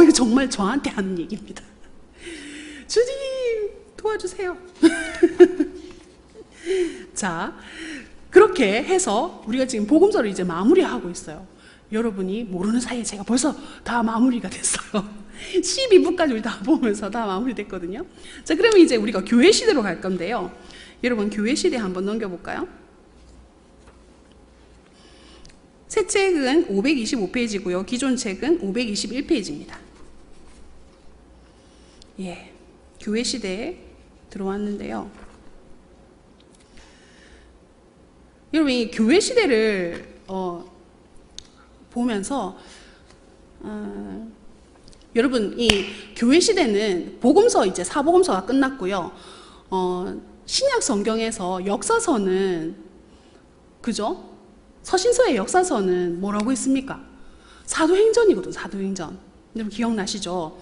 이거 정말 저한테 하는 얘기입니다. 주님, 도와주세요. 자, 그렇게 해서 우리가 지금 복음서를 이제 마무리하고 있어요. 여러분이 모르는 사이에 제가 벌써 다 마무리가 됐어요. 12부까지 우리 다 보면서 다 마무리됐거든요. 자, 그러면 이제 우리가 교회 시대로 갈 건데요. 여러분, 교회 시대 한번 넘겨볼까요? 새 책은 525페이지고요. 기존 책은 521페이지입니다. 예, 교회 시대에 들어왔는데요. 여러분, 이 교회 시대를 보면서 여러분, 이 교회 시대는 복음서 이제 사복음서가 끝났고요. 신약 성경에서 역사서는 그죠? 서신서의 역사서는 뭐라고 했습니까? 사도행전이거든, 사도행전. 여러분 기억나시죠?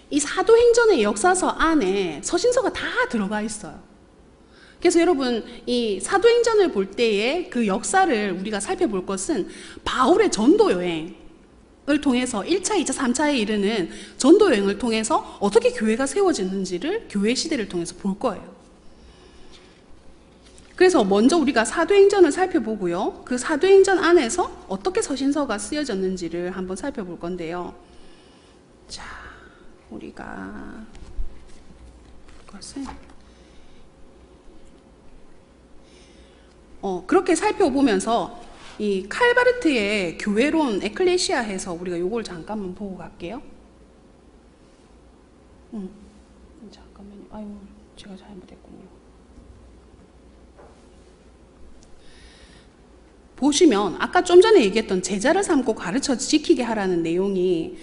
이 사도행전의 역사서 안에 서신서가 다 들어가 있어요. 그래서 여러분, 이 사도행전을 볼 때에 그 역사를 우리가 살펴볼 것은 바울의 전도 여행을 통해서 1차, 2차, 3차에 이르는 전도 여행을 통해서 어떻게 교회가 세워졌는지를 교회 시대를 통해서 볼 거예요. 그래서 먼저 우리가 사도행전을 살펴보고요. 그 사도행전 안에서 어떻게 서신서가 쓰여졌는지를 한번 살펴볼 건데요. 자, 우리가 그것을 그렇게 살펴보면서 이 칼바르트의 교회론 에클레시아에서 우리가 요걸 잠깐만 보고 갈게요. 잠깐만요. 아유, 제가 잘못했군요. 보시면 아까 좀 전에 얘기했던 제자를 삼고 가르쳐 지키게 하라는 내용이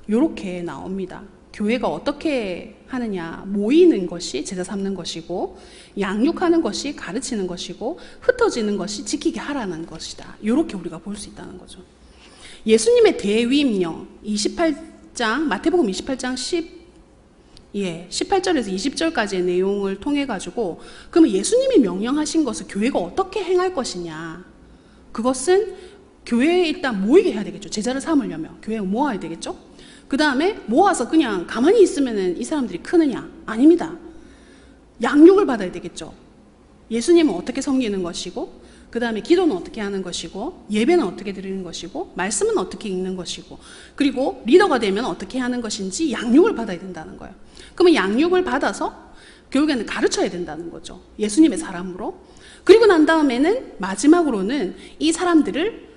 이렇게 나옵니다. 교회가 어떻게 하느냐, 모이는 것이 제자 삼는 것이고, 양육하는 것이 가르치는 것이고, 흩어지는 것이 지키게 하라는 것이다. 이렇게 우리가 볼 수 있다는 거죠. 예수님의 대위임령 28장, 마태복음 28장 18절에서 20절까지의 내용을 통해 가지고, 그러면 예수님이 명령하신 것을 교회가 어떻게 행할 것이냐, 그것은 교회에 일단 모이게 해야 되겠죠. 제자를 삼으려면 교회에 모아야 되겠죠. 그 다음에 모아서 그냥 가만히 있으면 이 사람들이 크느냐? 아닙니다. 양육을 받아야 되겠죠. 예수님은 어떻게 섬기는 것이고, 그 다음에 기도는 어떻게 하는 것이고, 예배는 어떻게 드리는 것이고, 말씀은 어떻게 읽는 것이고, 그리고 리더가 되면 어떻게 하는 것인지 양육을 받아야 된다는 거예요. 그러면 양육을 받아서 결국에는 가르쳐야 된다는 거죠. 예수님의 사람으로. 그리고 난 다음에는 마지막으로는 이 사람들을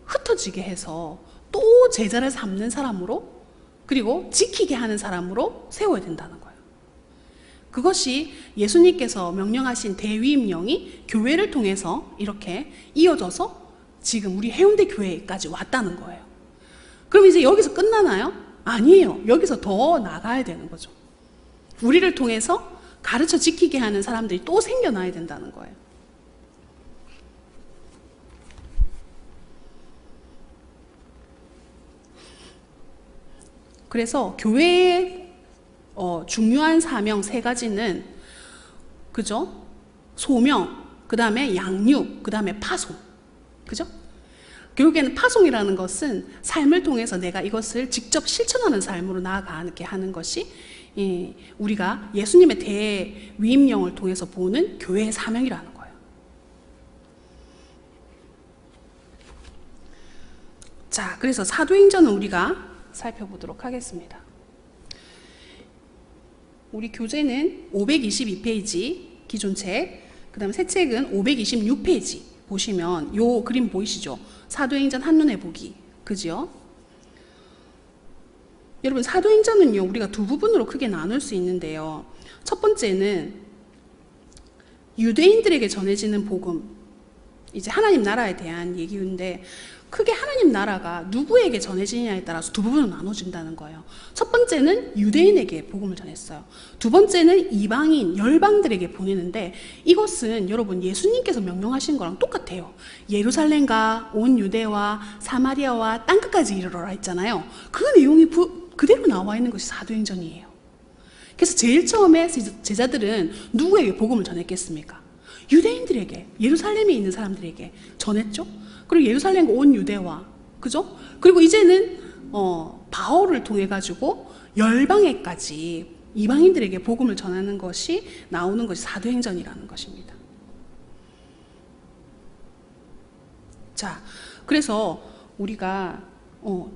흩어지게 해서 또 제자를 삼는 사람으로, 그리고 지키게 하는 사람으로 세워야 된다는 거예요. 그것이 예수님께서 명령하신 대위임령이 교회를 통해서 이렇게 이어져서 지금 우리 해운대 교회까지 왔다는 거예요. 그럼 이제 여기서 끝나나요? 아니에요. 여기서 더 나가야 되는 거죠. 우리를 통해서 가르쳐 지키게 하는 사람들이 또 생겨나야 된다는 거예요. 그래서 교회의 중요한 사명 세 가지는, 그죠? 소명, 그 다음에 양육, 그 다음에 파송. 그죠? 결국에는 파송이라는 것은 삶을 통해서 내가 이것을 직접 실천하는 삶으로 나아가게 하는 것이 우리가 예수님의 대위임령을 통해서 보는 교회의 사명이라는 거예요. 자, 그래서 사도행전은 우리가 살펴보도록 하겠습니다. 우리 교재는 522페이지 기존 책, 그 다음에 새 책은 526페이지 보시면 요 그림 보이시죠? 사도행전 한눈에 보기, 그죠? 여러분, 사도행전은요 우리가 두 부분으로 크게 나눌 수 있는데요. 첫 번째는 유대인들에게 전해지는 복음, 이제 하나님 나라에 대한 얘기인데, 크게 하나님 나라가 누구에게 전해지느냐에 따라서 두 부분으로 나눠진다는 거예요. 첫 번째는 유대인에게 복음을 전했어요. 두 번째는 이방인, 열방들에게 보내는데, 이것은 여러분 예수님께서 명령하신 거랑 똑같아요. 예루살렘과 온 유대와 사마리아와 땅끝까지 이르러라 했잖아요. 그 내용이 그대로 나와 있는 것이 사도행전이에요. 그래서 제일 처음에 제자들은 누구에게 복음을 전했겠습니까? 유대인들에게, 예루살렘에 있는 사람들에게 전했죠. 그리고 예루살렘과 온 유대와, 그죠? 그리고 이제는 바울을 통해 가지고 열방에까지 이방인들에게 복음을 전하는 것이 나오는 것이 사도행전이라는 것입니다. 자, 그래서 우리가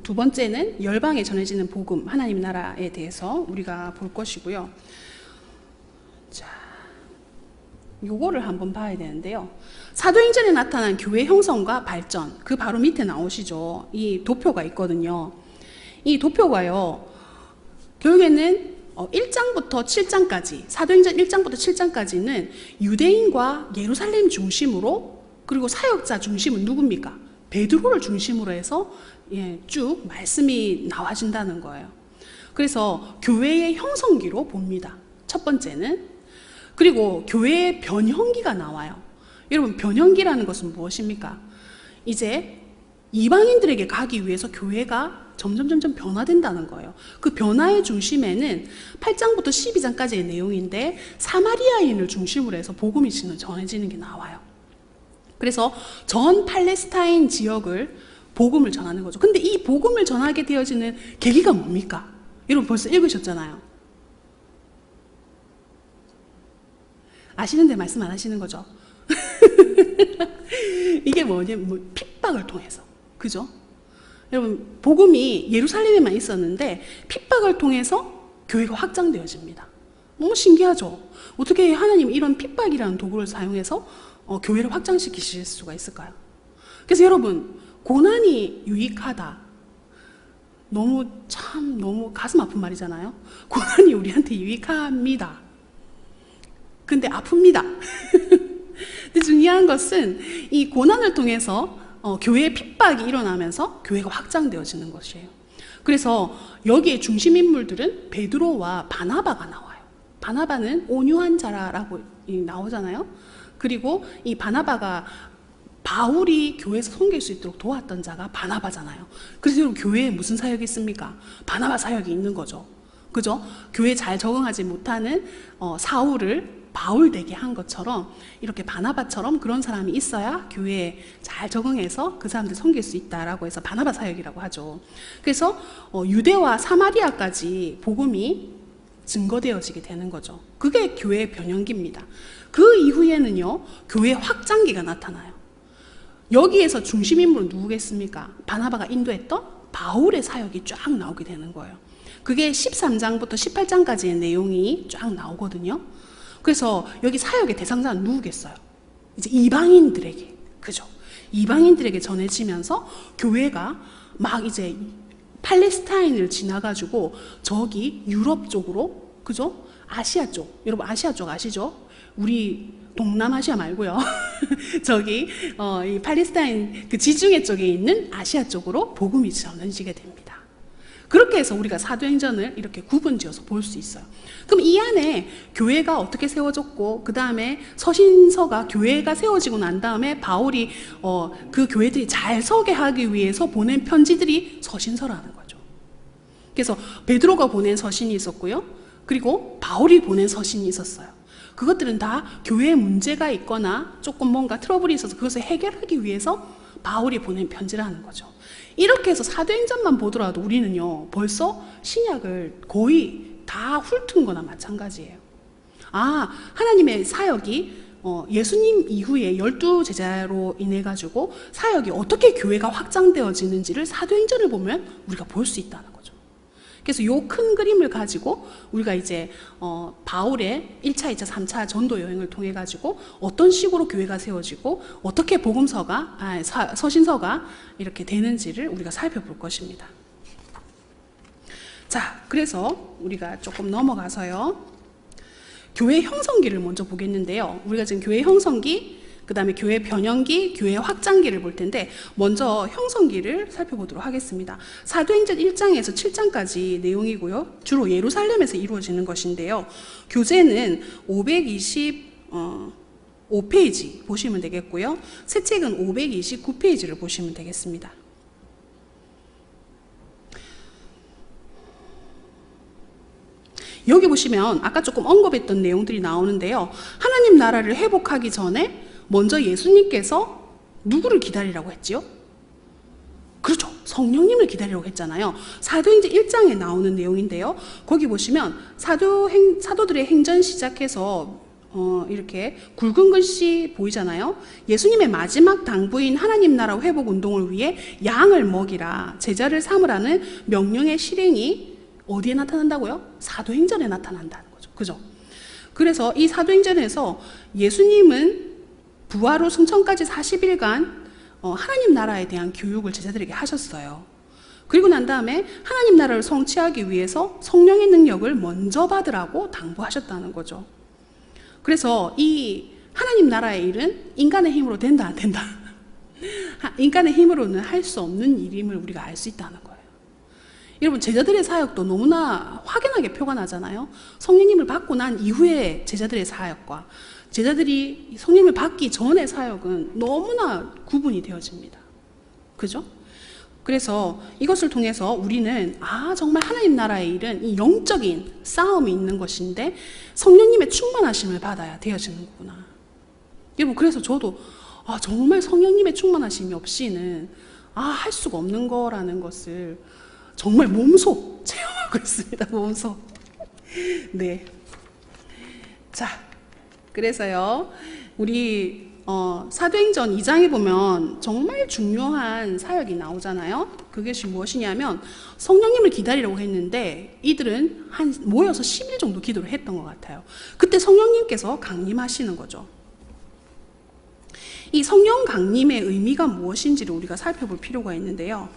두 번째는 열방에 전해지는 복음, 하나님 나라에 대해서 우리가 볼 것이고요. 자, 요거를 한번 봐야 되는데요. 사도행전에 나타난 교회 형성과 발전, 그 바로 밑에 나오시죠. 이 도표가 있거든요. 이 도표가요, 결국에는 1장부터 7장까지, 사도행전 1장부터 7장까지는 유대인과 예루살렘 중심으로, 그리고 사역자 중심은 누굽니까? 베드로를 중심으로 해서 쭉 말씀이 나와진다는 거예요. 그래서 교회의 형성기로 봅니다. 첫 번째는. 그리고 교회의 변형기가 나와요. 여러분, 변형기라는 것은 무엇입니까? 이제 이방인들에게 가기 위해서 교회가 점점 변화된다는 거예요. 그 변화의 중심에는 8장부터 12장까지의 내용인데 사마리아인을 중심으로 해서 복음이 전해지는 게 나와요. 그래서 전 팔레스타인 지역을 복음을 전하는 거죠. 근데 이 복음을 전하게 되어지는 계기가 뭡니까? 여러분 벌써 읽으셨잖아요. 아시는데 말씀 안 하시는 거죠? 이게 뭐냐면 핍박을 통해서, 그죠? 여러분, 복음이 예루살렘에만 있었는데 핍박을 통해서 교회가 확장되어집니다. 너무 신기하죠? 어떻게 하나님이 이런 핍박이라는 도구를 사용해서 교회를 확장시키실 수가 있을까요? 그래서 여러분, 고난이 유익하다, 너무 가슴 아픈 말이잖아요. 고난이 우리한테 유익합니다. 근데 아픕니다. 근데 중요한 것은 이 고난을 통해서 교회의 핍박이 일어나면서 교회가 확장되어지는 것이에요. 그래서 여기에 중심 인물들은 베드로와 바나바가 나와요. 바나바는 온유한 자라고 나오잖아요. 그리고 이 바나바가 바울이 교회에서 섬길 수 있도록 도왔던 자가 바나바잖아요. 그래서 여러분, 교회에 무슨 사역이 있습니까? 바나바 사역이 있는 거죠. 그죠? 교회에 잘 적응하지 못하는 사울을 바울 되게 한 것처럼 이렇게 바나바처럼 그런 사람이 있어야 교회에 잘 적응해서 그 사람들 섬길 수 있다라고 해서 바나바 사역이라고 하죠. 그래서 유대와 사마리아까지 복음이 증거되어지게 되는 거죠. 그게 교회의 변형기입니다. 그 이후에는요, 교회 확장기가 나타나요. 여기에서 중심인물은 누구겠습니까? 바나바가 인도했던 바울의 사역이 쫙 나오게 되는 거예요. 그게 13장부터 18장까지의 내용이 쫙 나오거든요. 그래서 여기 사역의 대상자는 누구겠어요? 이제 이방인들에게, 그죠? 이방인들에게 전해지면서 교회가 막 이제 팔레스타인을 지나가지고 저기 유럽 쪽으로, 그죠? 아시아 쪽, 여러분 아시아 쪽 아시죠? 우리 동남아시아 말고요. 저기 이 팔레스타인 그 지중해 쪽에 있는 아시아 쪽으로 복음이 전해지게 됩니다. 그렇게 해서 우리가 사도행전을 이렇게 구분지어서 볼 수 있어요. 그럼 이 안에 교회가 어떻게 세워졌고, 그 다음에 서신서가 교회가 세워지고 난 다음에 바울이 그 교회들이 잘 서게 하기 위해서 보낸 편지들이 서신서라는 거죠. 그래서 베드로가 보낸 서신이 있었고요. 그리고 바울이 보낸 서신이 있었어요. 그것들은 다 교회에 문제가 있거나 조금 뭔가 트러블이 있어서 그것을 해결하기 위해서 바울이 보낸 편지라는 거죠. 이렇게 해서 사도행전만 보더라도 우리는요, 벌써 신약을 거의 다 훑은 거나 마찬가지예요. 하나님의 사역이 예수님 이후에 12제자로 인해 가지고 사역이 어떻게 교회가 확장되어지는지를 사도행전을 보면 우리가 볼 수 있다는 거죠. 그래서 요 큰 그림을 가지고 우리가 이제 바울의 1차, 2차, 3차 전도 여행을 통해 가지고 어떤 식으로 교회가 세워지고 어떻게 서신서가 이렇게 되는지를 우리가 살펴볼 것입니다. 자, 그래서 우리가 조금 넘어가서요, 교회 형성기를 먼저 보겠는데요. 우리가 지금 교회 형성기, 그 다음에 교회 변형기, 교회 확장기를 볼 텐데 먼저 형성기를 살펴보도록 하겠습니다. 사도행전 1장에서 7장까지 내용이고요. 주로 예루살렘에서 이루어지는 것인데요. 교재는 525페이지 보시면 되겠고요. 새 책은 529페이지를 보시면 되겠습니다. 여기 보시면 아까 조금 언급했던 내용들이 나오는데요. 하나님 나라를 회복하기 전에 먼저 예수님께서 누구를 기다리라고 했지요? 그렇죠. 성령님을 기다리라고 했잖아요. 사도행전 1장에 나오는 내용인데요. 거기 보시면 사도들의 행전 시작해서 이렇게 굵은 글씨 보이잖아요. 예수님의 마지막 당부인 하나님 나라 회복 운동을 위해 양을 먹이라, 제자를 삼으라는 명령의 실행이 어디에 나타난다고요? 사도행전에 나타난다는 거죠. 그죠? 그래서 이 사도행전에서 예수님은 부활 후 승천까지 40일간 하나님 나라에 대한 교육을 제자들에게 하셨어요. 그리고 난 다음에 하나님 나라를 성취하기 위해서 성령의 능력을 먼저 받으라고 당부하셨다는 거죠. 그래서 이 하나님 나라의 일은 인간의 힘으로 된다, 안 된다? 인간의 힘으로는 할 수 없는 일임을 우리가 알 수 있다는 거예요. 여러분, 제자들의 사역도 너무나 확연하게 표가 나잖아요. 성령님을 받고 난 이후에 제자들의 사역과 제자들이 성령님을 받기 전의 사역은 너무나 구분이 되어집니다. 그죠? 그래서 이것을 통해서 우리는 정말 하나님 나라의 일은 이 영적인 싸움이 있는 것인데 성령님의 충만하심을 받아야 되어지는 거구나. 여러분, 그래서 저도 정말 성령님의 충만하심이 없이는 할 수가 없는 거라는 것을 정말 몸소 체험하고 있습니다. 몸소. 네. 자, 그래서요, 우리 사도행전 2장에 보면 정말 중요한 사역이 나오잖아요. 그것이 무엇이냐면 성령님을 기다리라고 했는데 이들은 모여서 10일 정도 기도를 했던 것 같아요. 그때 성령님께서 강림하시는 거죠. 이 성령 강림의 의미가 무엇인지를 우리가 살펴볼 필요가 있는데요.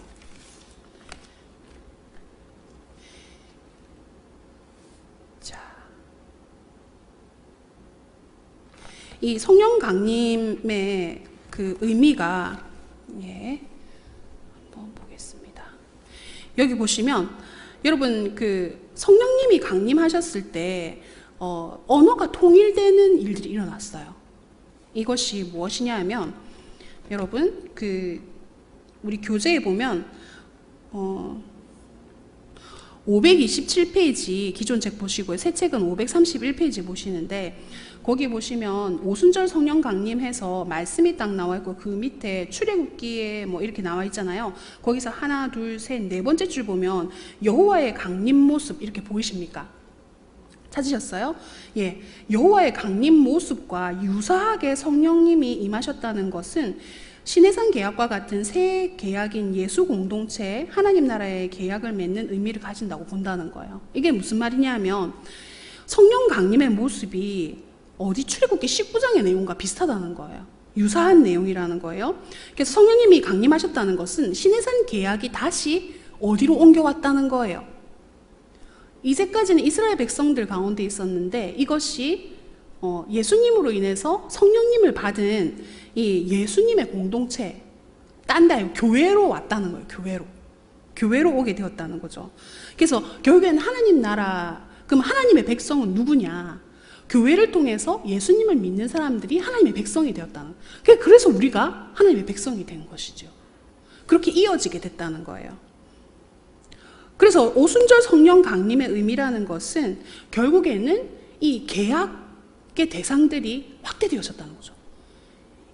이 성령 강림의 그 의미가 한번 보겠습니다. 여기 보시면 여러분 그 성령님이 강림하셨을 때 언어가 통일되는 일들이 일어났어요. 이것이 무엇이냐 하면 여러분 우리 교재에 보면 527페이지 기존 책 보시고요. 새 책은 531페이지 보시는데 거기 보시면 오순절 성령 강림해서 말씀이 딱 나와 있고 그 밑에 출애굽기에 뭐 이렇게 나와 있잖아요. 거기서 하나, 둘, 셋, 네 번째 줄 보면 여호와의 강림 모습 이렇게 보이십니까? 찾으셨어요? 예, 여호와의 강림 모습과 유사하게 성령님이 임하셨다는 것은 시내산 계약과 같은 새 계약인 예수 공동체에 하나님 나라의 계약을 맺는 의미를 가진다고 본다는 거예요. 이게 무슨 말이냐 하면 성령 강림의 모습이 어디 출애굽기 19장의 내용과 비슷하다는 거예요. 유사한 내용이라는 거예요. 그래서 성령님이 강림하셨다는 것은 시내산 계약이 다시 어디로 옮겨왔다는 거예요. 이제까지는 이스라엘 백성들 가운데 있었는데 이것이 예수님으로 인해서 성령님을 받은 이 예수님의 공동체, 교회로 왔다는 거예요. 교회로 오게 되었다는 거죠. 그래서 결국에는 하나님 나라, 그럼 하나님의 백성은 누구냐? 교회를 통해서 예수님을 믿는 사람들이 하나님의 백성이 되었다는 거예요. 그래서 우리가 하나님의 백성이 된 것이죠. 그렇게 이어지게 됐다는 거예요. 그래서 오순절 성령 강림의 의미라는 것은 결국에는 이 계약의 대상들이 확대되어졌다는 거죠.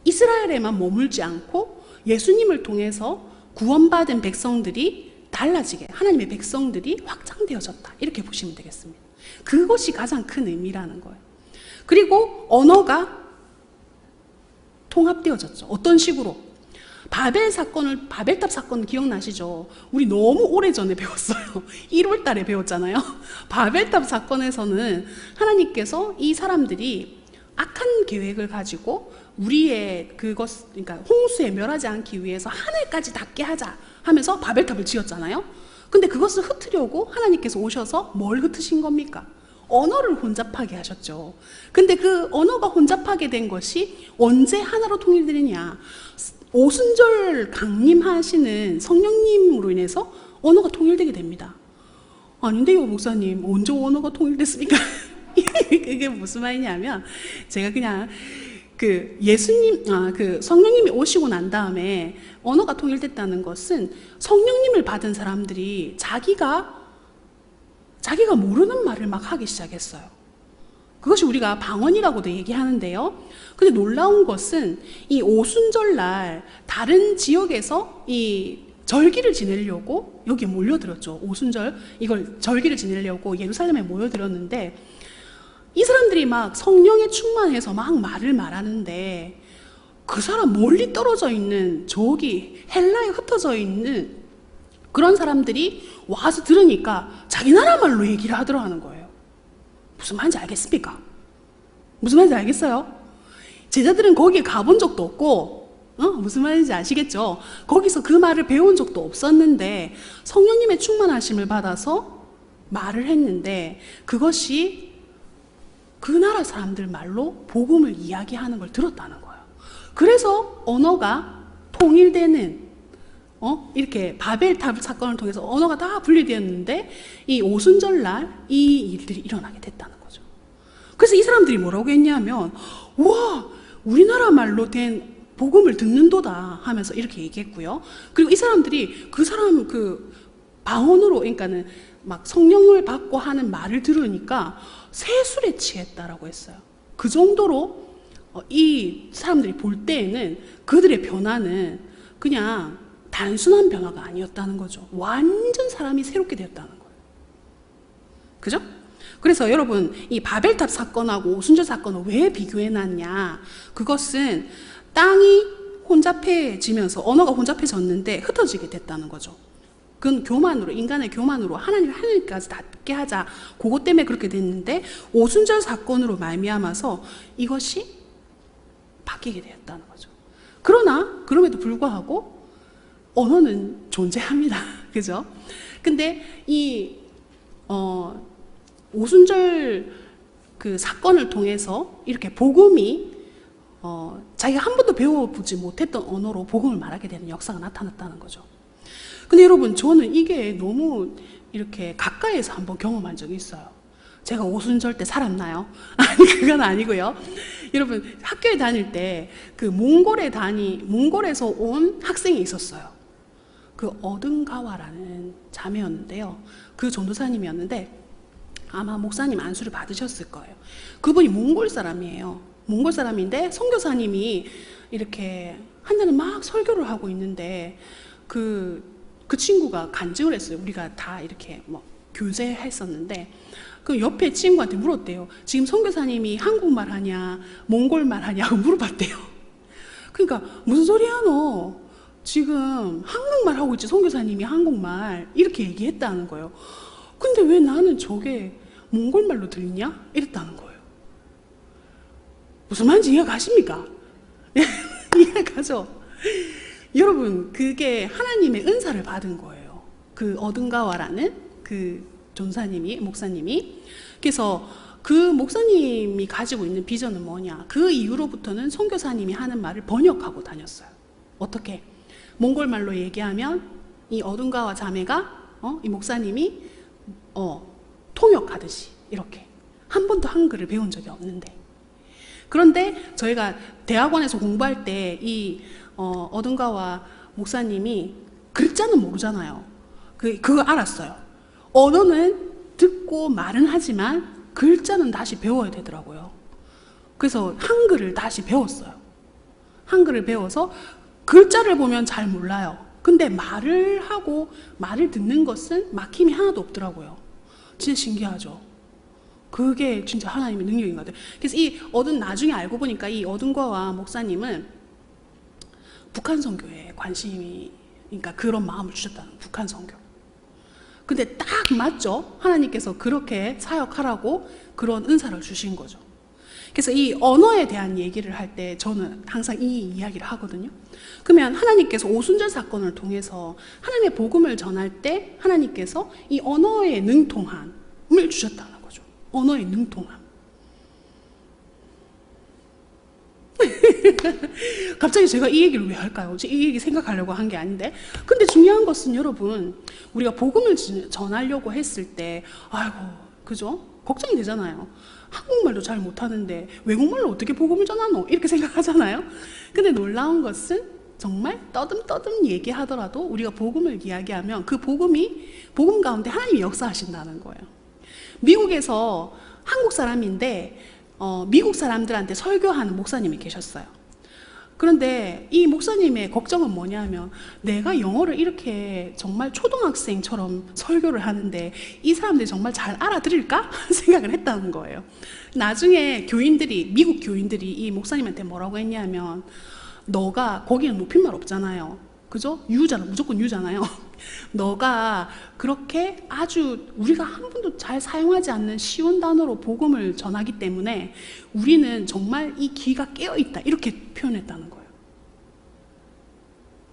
이스라엘에만 머물지 않고 예수님을 통해서 구원받은 백성들이 달라지게 하나님의 백성들이 확장되어졌다. 이렇게 보시면 되겠습니다. 그것이 가장 큰 의미라는 거예요. 그리고 언어가 통합되어졌죠. 어떤 식으로? 바벨탑 사건 기억나시죠? 우리 너무 오래전에 배웠어요. 1월 달에 배웠잖아요. 바벨탑 사건에서는 하나님께서 이 사람들이 악한 계획을 가지고 우리의 그러니까 홍수에 멸하지 않기 위해서 하늘까지 닿게 하자 하면서 바벨탑을 지었잖아요. 근데 그것을 흩으려고 하나님께서 오셔서 뭘 흩으신 겁니까? 언어를 혼잡하게 하셨죠. 근데 그 언어가 혼잡하게 된 것이 언제 하나로 통일되느냐? 오순절 강림하시는 성령님으로 인해서 언어가 통일되게 됩니다. 아닌데요, 목사님. 언제 언어가 통일됐습니까? 이게 무슨 말이냐면, 제가 그냥 그 성령님이 오시고 난 다음에 언어가 통일됐다는 것은 성령님을 받은 사람들이 자기가 모르는 말을 막 하기 시작했어요. 그것이 우리가 방언이라고도 얘기하는데요. 근데 놀라운 것은 이 오순절날 다른 지역에서 이 절기를 지내려고 여기에 몰려들었죠. 오순절 이걸 절기를 지내려고 예루살렘에 모여들었는데 이 사람들이 막 성령에 충만해서 막 말을 말하는데 그 사람 멀리 떨어져 있는 저기 헬라에 흩어져 있는 그런 사람들이 와서 들으니까 자기 나라 말로 얘기를 하더라는 거예요. 무슨 말인지 알겠습니까? 무슨 말인지 알겠어요? 제자들은 거기에 가본 적도 없고 무슨 말인지 아시겠죠? 거기서 그 말을 배운 적도 없었는데 성령님의 충만하심을 받아서 말을 했는데 그것이 그 나라 사람들 말로 복음을 이야기하는 걸 들었다는 거예요. 그래서 언어가 통일되는 이렇게 바벨탑 사건을 통해서 언어가 다 분리되었는데 이 오순절날 이 일들이 일어나게 됐다는 거죠. 그래서 이 사람들이 뭐라고 했냐면 와 우리나라 말로 된 복음을 듣는도다 하면서 이렇게 얘기했고요. 그리고 이 사람들이 그 사람 그 방언으로 그러니까는 막 성령을 받고 하는 말을 들으니까 세술에 취했다라고 했어요. 그 정도로 이 사람들이 볼 때에는 그들의 변화는 그냥 단순한 변화가 아니었다는 거죠. 완전 사람이 새롭게 되었다는 거예요. 그죠? 그래서 여러분 이 바벨탑 사건하고 오순절 사건을 왜 비교해놨냐? 그것은 땅이 혼잡해지면서 언어가 혼잡해졌는데 흩어지게 됐다는 거죠. 그건 교만으로 인간의 교만으로 하나님까지 닿게 하자 그것 때문에 그렇게 됐는데 오순절 사건으로 말미암아서 이것이 바뀌게 되었다는 거죠. 그러나 그럼에도 불구하고 언어는 존재합니다. 그죠? 근데 이 오순절 그 사건을 통해서 이렇게 복음이 자기가 한 번도 배워보지 못했던 언어로 복음을 말하게 되는 역사가 나타났다는 거죠. 근데 여러분 저는 이게 너무 이렇게 가까이에서 한번 경험한 적이 있어요. 제가 오순절 때 살았나요? 아니 그건 아니고요. 여러분 학교에 다닐 때 그 몽골에서 온 학생이 있었어요. 그 어든가와라는 자매였는데요. 그 전도사님이었는데 아마 목사님 안수를 받으셨을 거예요. 그분이 몽골 사람이에요. 몽골 사람인데 선교사님이 이렇게 한 달에 막 설교를 하고 있는데 그 친구가 간증을 했어요. 우리가 다 이렇게 뭐 교제했었는데 그 옆에 친구한테 물었대요. 지금 선교사님이 한국말 하냐 몽골말 하냐고 물어봤대요. 그러니까 무슨 소리야 너 지금 한국말 하고 있지 선교사님이 한국말 이렇게 얘기했다는 거예요. 근데 왜 나는 저게 몽골말로 들리냐? 이랬다는 거예요. 무슨 말인지 이해가 가십니까? 이해가 가죠? 여러분 그게 하나님의 은사를 받은 거예요. 그 어든가와라는 그 목사님이 그래서 그 목사님이 가지고 있는 비전은 뭐냐? 그 이후로부터는 선교사님이 하는 말을 번역하고 다녔어요. 어떻게? 몽골말로 얘기하면 이 어든가와 자매가 이 목사님이 통역하듯이 이렇게 한 번도 한글을 배운 적이 없는데 그런데 저희가 대학원에서 공부할 때 이 어든가와 목사님이 글자는 모르잖아요. 그거 알았어요. 언어는 듣고 말은 하지만 글자는 다시 배워야 되더라고요. 그래서 한글을 다시 배웠어요. 한글을 배워서 글자를 보면 잘 몰라요. 근데 말을 하고 말을 듣는 것은 막힘이 하나도 없더라고요. 진짜 신기하죠. 그게 진짜 하나님의 능력인 것 같아요. 그래서 나중에 알고 보니까 이 어든과와 목사님은 북한 선교에 관심이, 그러니까 그런 마음을 주셨다는 북한 선교. 근데 딱 맞죠? 하나님께서 그렇게 사역하라고 그런 은사를 주신 거죠. 그래서 이 언어에 대한 얘기를 할 때 저는 항상 이 이야기를 하거든요. 그러면 하나님께서 오순절 사건을 통해서 하나님의 복음을 전할 때 하나님께서 이 언어의 능통함을 주셨다는 거죠. 언어의 능통함. 갑자기 제가 이 얘기를 왜 할까요? 이 얘기 생각하려고 한 게 아닌데. 근데 중요한 것은 여러분, 우리가 복음을 전하려고 했을 때 아이고, 그죠? 걱정이 되잖아요. 한국말도 잘 못하는데 외국말로 어떻게 복음을 전하노? 이렇게 생각하잖아요. 근데 놀라운 것은 정말 떠듬떠듬 얘기하더라도 우리가 복음을 이야기하면 그 복음 가운데 하나님이 역사하신다는 거예요. 미국에서 한국 사람인데 미국 사람들한테 설교하는 목사님이 계셨어요. 그런데 이 목사님의 걱정은 뭐냐면, 내가 영어를 이렇게 정말 초등학생처럼 설교를 하는데 이 사람들이 정말 잘 알아들을까? 생각을 했다는 거예요. 나중에 미국 교인들이 이 목사님한테 뭐라고 했냐면, 너가, 거기는 높임말 없잖아요. 그죠? 무조건 유잖아요. 너가 그렇게 아주 우리가 한 번도 잘 사용하지 않는 쉬운 단어로 복음을 전하기 때문에 우리는 정말 이 귀가 깨어있다, 이렇게 표현했다는 거예요.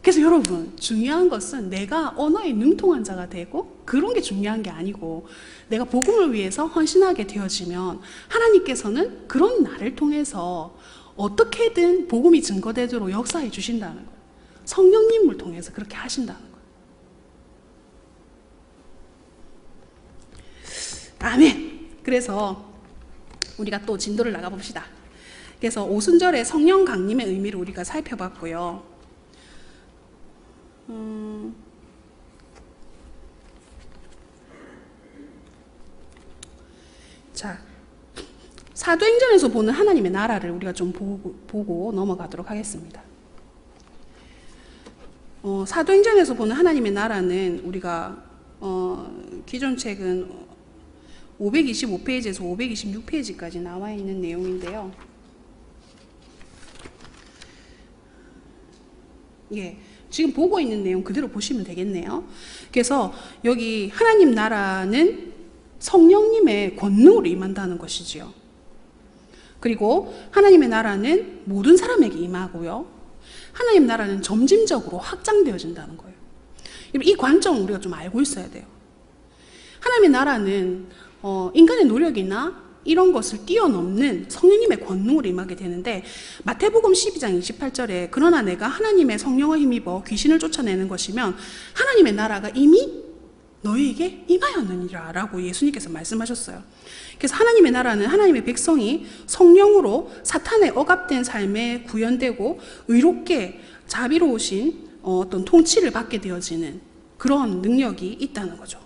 그래서 여러분, 중요한 것은 내가 언어에 능통한 자가 되고 그런 게 중요한 게 아니고, 내가 복음을 위해서 헌신하게 되어지면 하나님께서는 그런 나를 통해서 어떻게든 복음이 증거되도록 역사해 주신다는 거예요. 성령님을 통해서 그렇게 하신다는 거예요. 아멘. 그래서 우리가 또 진도를 나가봅시다. 그래서 오순절의 성령 강림의 의미를 우리가 살펴봤고요. 자, 사도행전에서 보는 하나님의 나라를 우리가 좀 보고 넘어가도록 하겠습니다. 사도행전에서 보는 하나님의 나라는 우리가 기존 책은 525페이지에서 526페이지까지 나와 있는 내용인데요. 예, 지금 보고 있는 내용 그대로 보시면 되겠네요. 그래서 여기 하나님 나라는 성령님의 권능으로 임한다는 것이지요. 그리고 하나님의 나라는 모든 사람에게 임하고요. 하나님 나라는 점진적으로 확장되어진다는 거예요. 이 관점을 우리가 좀 알고 있어야 돼요. 하나님의 나라는 인간의 노력이나 이런 것을 뛰어넘는 성령님의 권능으로 임하게 되는데, 마태복음 12장 28절에 그러나 내가 하나님의 성령을 힘입어 귀신을 쫓아내는 것이면 하나님의 나라가 이미 너희에게 임하였느니라 라고 예수님께서 말씀하셨어요. 그래서 하나님의 나라는 하나님의 백성이 성령으로 사탄의 억압된 삶에 구현되고 의롭게 자비로우신 어떤 통치를 받게 되어지는 그런 능력이 있다는 거죠.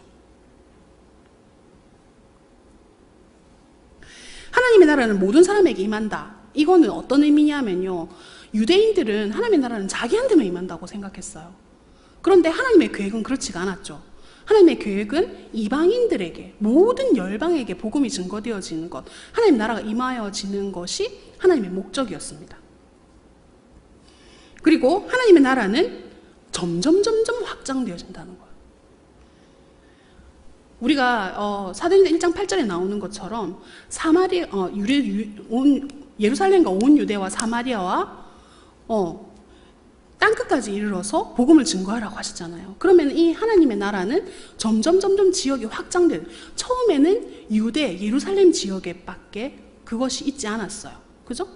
하나님의 나라는 모든 사람에게 임한다. 이거는 어떤 의미냐면요, 유대인들은 하나님의 나라는 자기한테만 임한다고 생각했어요. 그런데 하나님의 계획은 그렇지가 않았죠. 하나님의 계획은 이방인들에게, 모든 열방에게 복음이 증거되어지는 것, 하나님 나라가 임하여지는 것이 하나님의 목적이었습니다. 그리고 하나님의 나라는 점점 확장되어진다는 거예요. 우리가 사도행전 1장 8절에 나오는 것처럼 예루살렘과 온 유대와 사마리아와 땅끝까지 이르러서 복음을 증거하라고 하시잖아요. 그러면 이 하나님의 나라는 점점 지역이 확장된, 처음에는 유대, 예루살렘 지역에밖에 그것이 있지 않았어요. 그죠?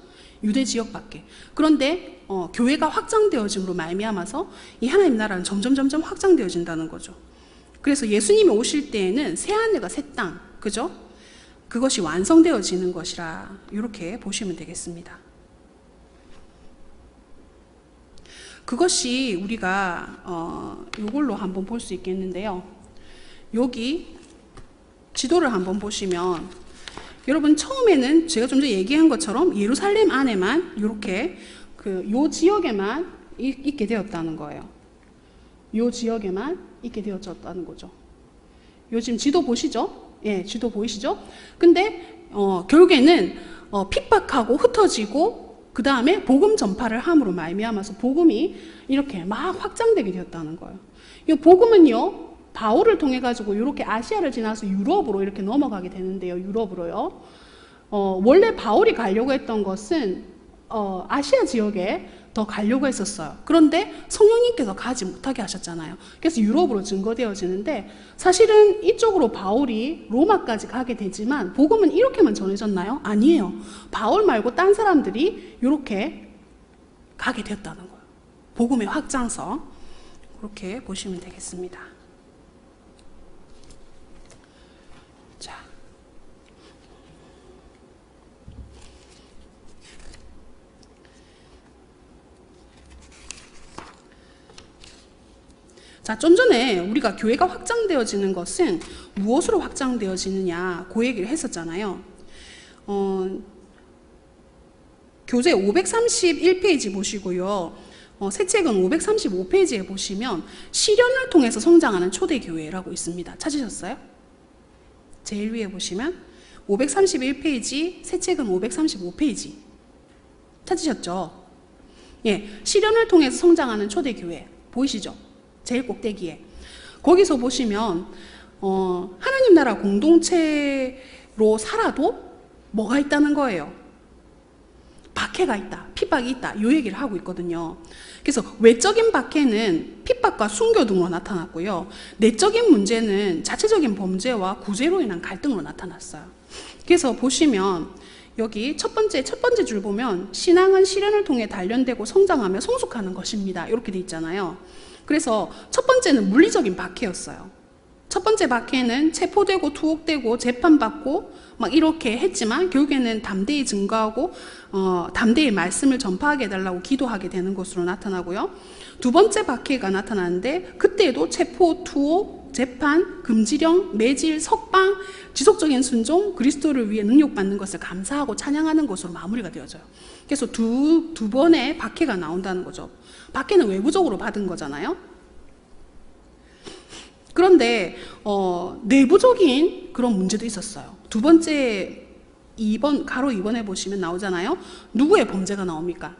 유대 지역밖에. 그런데 교회가 확장되어짐으로 말미암아서 이 하나님 나라는 점점 확장되어진다는 거죠. 그래서 예수님이 오실 때에는 새 하늘과 새 땅, 그죠? 그것이 완성되어지는 것이라 이렇게 보시면 되겠습니다. 그것이 우리가 이걸로 한번 볼 수 있겠는데요. 여기 지도를 한번 보시면, 여러분 처음에는 제가 좀 전에 얘기한 것처럼 예루살렘 안에만 이렇게 요 지역에만 있게 되었다는 거예요. 요 지역에만 있게 되었다는 거죠. 요 지금 지도 보시죠? 예, 지도 보이시죠? 근데 결국에는 핍박하고 흩어지고 그 다음에 복음 전파를 함으로 말미암아서 복음이 이렇게 막 확장되게 되었다는 거예요. 이 복음은요, 바울을 통해 가지고 이렇게 아시아를 지나서 유럽으로 이렇게 넘어가게 되는데요. 유럽으로요. 원래 바울이 가려고 했던 것은 아시아 지역에 더 가려고 했었어요. 그런데 성령님께서 가지 못하게 하셨잖아요. 그래서 유럽으로 증거되어지는데 사실은 이쪽으로 바울이 로마까지 가게 되지만 복음은 이렇게만 전해졌나요? 아니에요. 바울 말고 딴 사람들이 이렇게 가게 되었다는 거예요. 복음의 확장서. 그렇게 보시면 되겠습니다. 자, 좀 전에 우리가 교회가 확장되어지는 것은 무엇으로 확장되어지느냐 그 얘기를 했었잖아요. 교재 531페이지 보시고요. 새 책은 535페이지에 보시면 실현을 통해서 성장하는 초대교회라고 있습니다. 찾으셨어요? 제일 위에 보시면 531페이지, 새 책은 535페이지. 찾으셨죠? 예, 실현을 통해서 성장하는 초대교회. 보이시죠? 제일 꼭대기에. 거기서 보시면 하나님 나라 공동체로 살아도 뭐가 있다는 거예요? 박해가 있다, 핍박이 있다, 이 얘기를 하고 있거든요. 그래서 외적인 박해는 핍박과 순교 등으로 나타났고요. 내적인 문제는 자체적인 범죄와 구제로 인한 갈등으로 나타났어요. 그래서 보시면 여기 첫 번째 줄 보면 신앙은 실현을 통해 단련되고 성장하며 성숙하는 것입니다. 이렇게 돼 있잖아요. 그래서 첫 번째는 물리적인 박해였어요. 첫 번째 박해는 체포되고 투옥되고 재판받고 막 이렇게 했지만 결국에는 담대히 증거하고 담대히 말씀을 전파하게 해달라고 기도하게 되는 것으로 나타나고요. 두 번째 박해가 나타나는데 그때도 체포, 투옥, 재판, 금지령, 매질, 석방, 지속적인 순종, 그리스도를 위해 능력받는 것을 감사하고 찬양하는 것으로 마무리가 되어져요. 그래서 두 번의 박해가 나온다는 거죠. 박해는 외부적으로 받은 거잖아요. 그런데 내부적인 그런 문제도 있었어요. 두 번째 2번 가로 2번에 보시면 나오잖아요. 누구의 범죄가 나옵니까?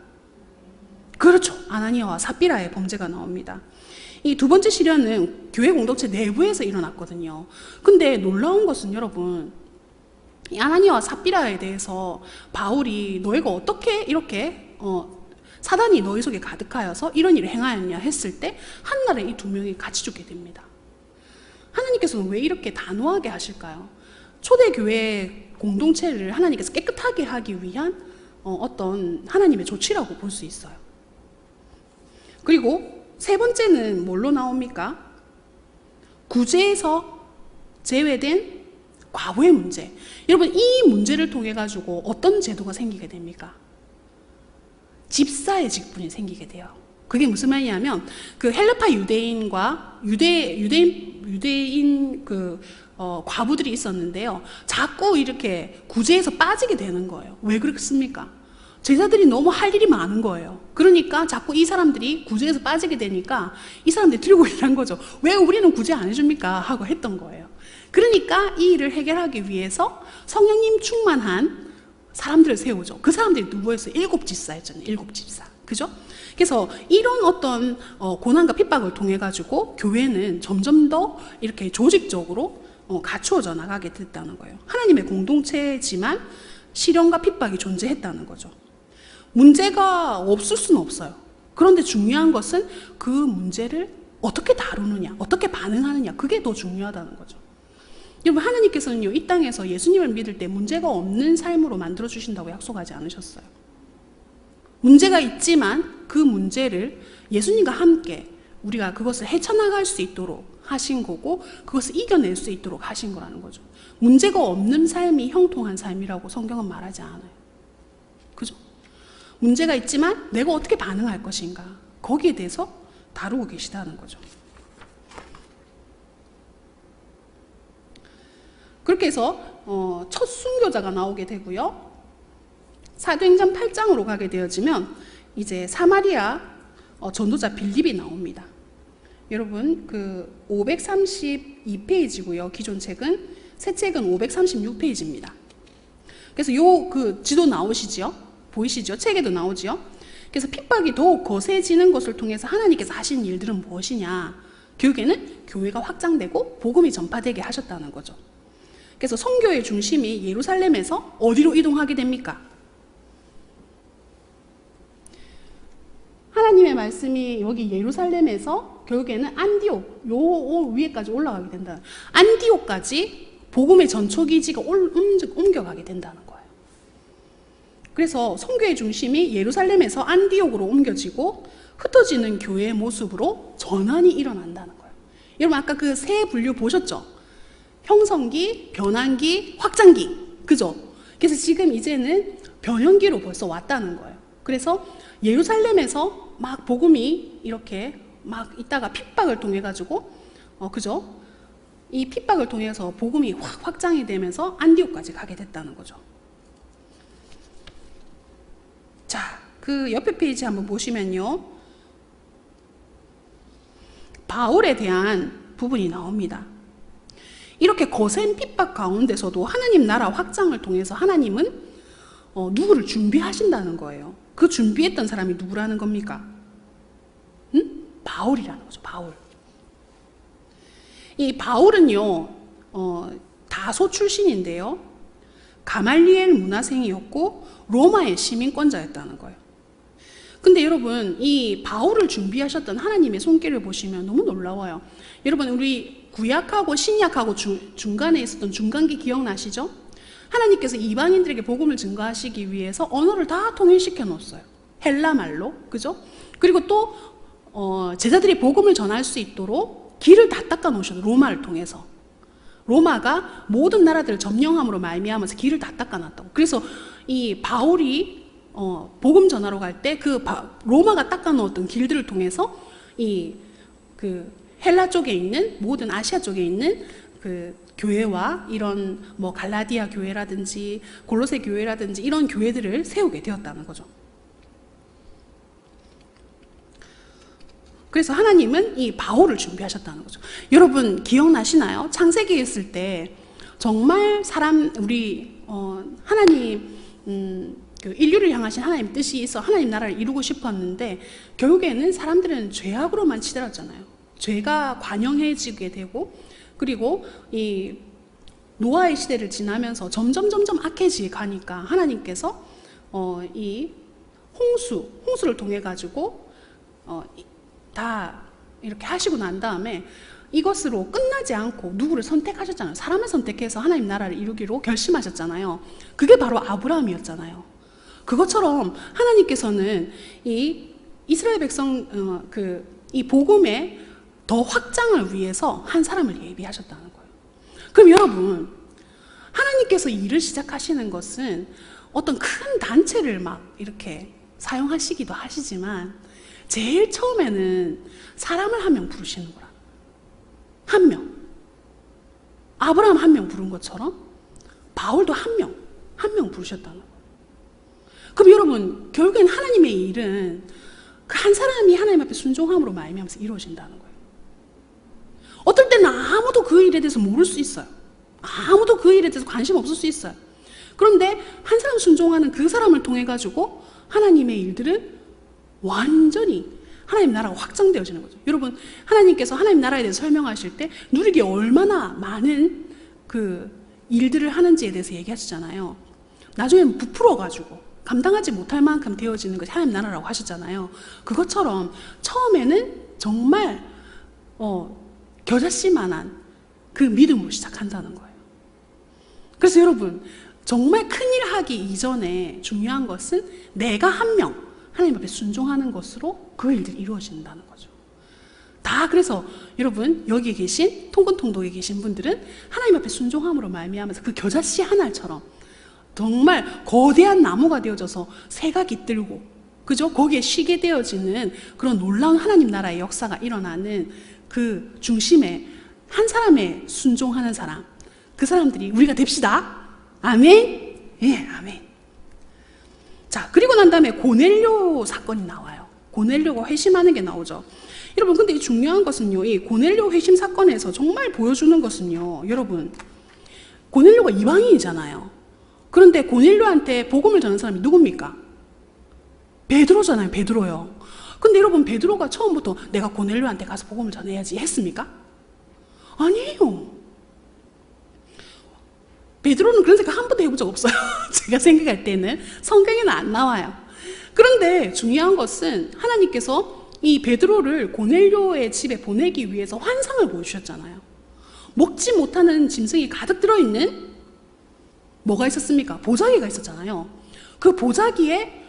그렇죠. 아나니아와 삽비라의 범죄가 나옵니다. 이 두 번째 시련은 교회 공동체 내부에서 일어났거든요. 근데 놀라운 것은 여러분, 이 아나니아와 삽비라에 대해서 바울이 너희가 어떻게 이렇게 사단이 너희 속에 가득하여서 이런 일을 행하였냐 했을 때 한날에 이 두 명이 같이 죽게 됩니다. 하나님께서는 왜 이렇게 단호하게 하실까요? 초대교회 공동체를 하나님께서 깨끗하게 하기 위한 어떤 하나님의 조치라고 볼 수 있어요. 그리고 세 번째는 뭘로 나옵니까? 구제에서 제외된 과부의 문제. 여러분, 이 문제를 통해 가지고 어떤 제도가 생기게 됩니까? 집사의 직분이 생기게 돼요. 그게 무슨 말이냐면 그 헬라파 유대인과 유대인 과부들이 있었는데요. 자꾸 이렇게 구제에서 빠지게 되는 거예요. 왜 그렇습니까? 제자들이 너무 할 일이 많은 거예요. 그러니까 자꾸 이 사람들이 구제에서 빠지게 되니까 이 사람들이 들고 일한 거죠. 왜 우리는 구제 안 해줍니까? 하고 했던 거예요. 그러니까 이 일을 해결하기 위해서 성령님 충만한 사람들을 세우죠. 그 사람들이 누구였어요? 7집사였잖아요. 7집사. 그죠? 그래서 이런 어떤 고난과 핍박을 통해 가지고 교회는 점점 더 이렇게 조직적으로 갖추어져 나가게 됐다는 거예요. 하나님의 공동체지만 시련과 핍박이 존재했다는 거죠. 문제가 없을 수는 없어요. 그런데 중요한 것은 그 문제를 어떻게 다루느냐, 어떻게 반응하느냐, 그게 더 중요하다는 거죠. 여러분, 하나님께서는요, 이 땅에서 예수님을 믿을 때 문제가 없는 삶으로 만들어 주신다고 약속하지 않으셨어요. 문제가 있지만 그 문제를 예수님과 함께 우리가 그것을 헤쳐나갈 수 있도록 하신 거고, 그것을 이겨낼 수 있도록 하신 거라는 거죠. 문제가 없는 삶이 형통한 삶이라고 성경은 말하지 않아요. 그죠? 문제가 있지만 내가 어떻게 반응할 것인가, 거기에 대해서 다루고 계시다는 거죠. 그렇게 해서 첫 순교자가 나오게 되고요. 사도행전 8장으로 가게 되어지면 이제 사마리아 전도자 빌립이 나옵니다. 여러분, 그 532페이지고요. 기존 책은, 새 책은 536페이지입니다. 그래서 요 그 지도 나오시죠? 보이시죠? 책에도 나오죠? 그래서 핍박이 더욱 거세지는 것을 통해서 하나님께서 하신 일들은 무엇이냐? 결국에는 교회가 확장되고 복음이 전파되게 하셨다는 거죠. 그래서 선교의 중심이 예루살렘에서 어디로 이동하게 됩니까? 말씀이 여기 예루살렘에서 결국에는 안디옥, 요 위에까지 올라가게 된다. 안디옥까지 복음의 전초기지가 옮겨가게 된다는 거예요. 그래서 선교의 중심이 예루살렘에서 안디옥으로 옮겨지고 흩어지는 교회의 모습으로 전환이 일어난다는 거예요. 여러분 아까 그 세 분류 보셨죠? 형성기, 변환기, 확장기. 그죠? 그래서 지금 이제는 변형기로 벌써 왔다는 거예요. 그래서 예루살렘에서 막 복음이 이렇게 막 있다가 핍박을 통해 가지고 그죠? 이 핍박을 통해서 복음이 확 확장이 되면서 안디옥까지 가게 됐다는 거죠. 자, 그 옆에 페이지 한번 보시면요. 바울에 대한 부분이 나옵니다. 이렇게 거센 핍박 가운데서도 하나님 나라 확장을 통해서 하나님은 누구를 준비하신다는 거예요. 그 준비했던 사람이 누구라는 겁니까? 바울이라는 거죠. 바울. 이 바울은요, 다소 출신인데요. 가말리엘 문화생이었고 로마의 시민권자였다는 거예요. 근데 여러분, 이 바울을 준비하셨던 하나님의 손길을 보시면 너무 놀라워요. 여러분, 우리 구약하고 신약하고 중간에 있었던 중간기 기억나시죠? 하나님께서 이방인들에게 복음을 증거하시기 위해서 언어를 다 통일시켜 놓았어요. 헬라 말로, 그죠? 그리고 또 제자들이 복음을 전할 수 있도록 길을 다 닦아 놓으셨어요. 로마를 통해서. 로마가 모든 나라들을 점령함으로 말미암아서 길을 다 닦아 놨다고. 그래서 이 바울이 복음 전하러 갈 때 그 로마가 닦아 놓았던 길들을 통해서 그 헬라 쪽에 있는 모든 아시아 쪽에 있는 그 교회와 이런 뭐 갈라디아 교회라든지 골로새 교회라든지 이런 교회들을 세우게 되었다는 거죠. 그래서 하나님은 이 바울을 준비하셨다는 거죠. 여러분 기억나시나요? 창세기에 있을 때 정말 하나님 그 인류를 향하신 하나님 뜻이 있어 하나님 나라를 이루고 싶었는데 결국에는 사람들은 죄악으로만 치달았잖아요. 죄가 관영해지게 되고 그리고 이 노아의 시대를 지나면서 점점 악해지게 가니까 하나님께서 이 홍수를 통해 가지고 다 이렇게 하시고 난 다음에 이것으로 끝나지 않고 누구를 선택하셨잖아요. 사람을 선택해서 하나님 나라를 이루기로 결심하셨잖아요. 그게 바로 아브라함이었잖아요. 그것처럼 하나님께서는 이 이스라엘 백성 이 복음의 더 확장을 위해서 한 사람을 예비하셨다는 거예요. 그럼 여러분, 하나님께서 일을 시작하시는 것은 어떤 큰 단체를 막 이렇게 사용하시기도 하시지만 제일 처음에는 사람을 한 명 부르시는 거라. 한 명. 아브라함 한 명 부른 것처럼 바울도 한 명 부르셨다는 거예요. 그럼 여러분, 결국엔 하나님의 일은 그 한 사람이 하나님 앞에 순종함으로 말미암아서 이루어진다는 거예요. 어떨 때는 아무도 그 일에 대해서 모를 수 있어요. 아무도 그 일에 대해서 관심 없을 수 있어요. 그런데 한 사람 순종하는 그 사람을 통해 가지고 하나님의 일들은 완전히 하나님 나라가 확장되어지는 거죠. 여러분, 하나님께서 하나님 나라에 대해서 설명하실 때 누리기 얼마나 많은 그 일들을 하는지에 대해서 얘기하시잖아요. 나중에는 부풀어가지고 감당하지 못할 만큼 되어지는 것이 하나님 나라라고 하셨잖아요. 그것처럼 처음에는 정말 겨자씨만한 그 믿음으로 시작한다는 거예요. 그래서 여러분, 정말 큰일 하기 이전에 중요한 것은 내가 한 명 하나님 앞에 순종하는 것으로 그 일들이 이루어진다는 거죠. 다 그래서 여러분, 여기에 계신 통근통독에 계신 분들은 하나님 앞에 순종함으로 말미암아서 그 겨자씨 하나처럼 정말 거대한 나무가 되어져서 새가 깃들고, 그죠? 거기에 쉬게 되어지는 그런 놀라운 하나님 나라의 역사가 일어나는 그 중심에 한 사람의 순종하는 사람, 그 사람들이 우리가 됩시다. 아멘? 예, 아멘. 자, 그리고 난 다음에 고넬료 사건이 나와요. 고넬료가 회심하는 게 나오죠. 여러분, 근데 이 중요한 것은요, 이 고넬료 회심 사건에서 정말 보여주는 것은요, 여러분, 고넬료가 이방인이잖아요. 그런데 고넬료한테 복음을 전한 사람이 누굽니까? 베드로잖아요. 베드로요. 근데 여러분, 베드로가 처음부터 내가 고넬료한테 가서 복음을 전해야지 했습니까? 아니에요. 베드로는 그런 생각 한 번도 해본 적 없어요. 제가 생각할 때는 성경에는 안 나와요. 그런데 중요한 것은 하나님께서 이 베드로를 고넬료의 집에 보내기 위해서 환상을 보여주셨잖아요. 먹지 못하는 짐승이 가득 들어있는 뭐가 있었습니까? 보자기가 있었잖아요. 그 보자기에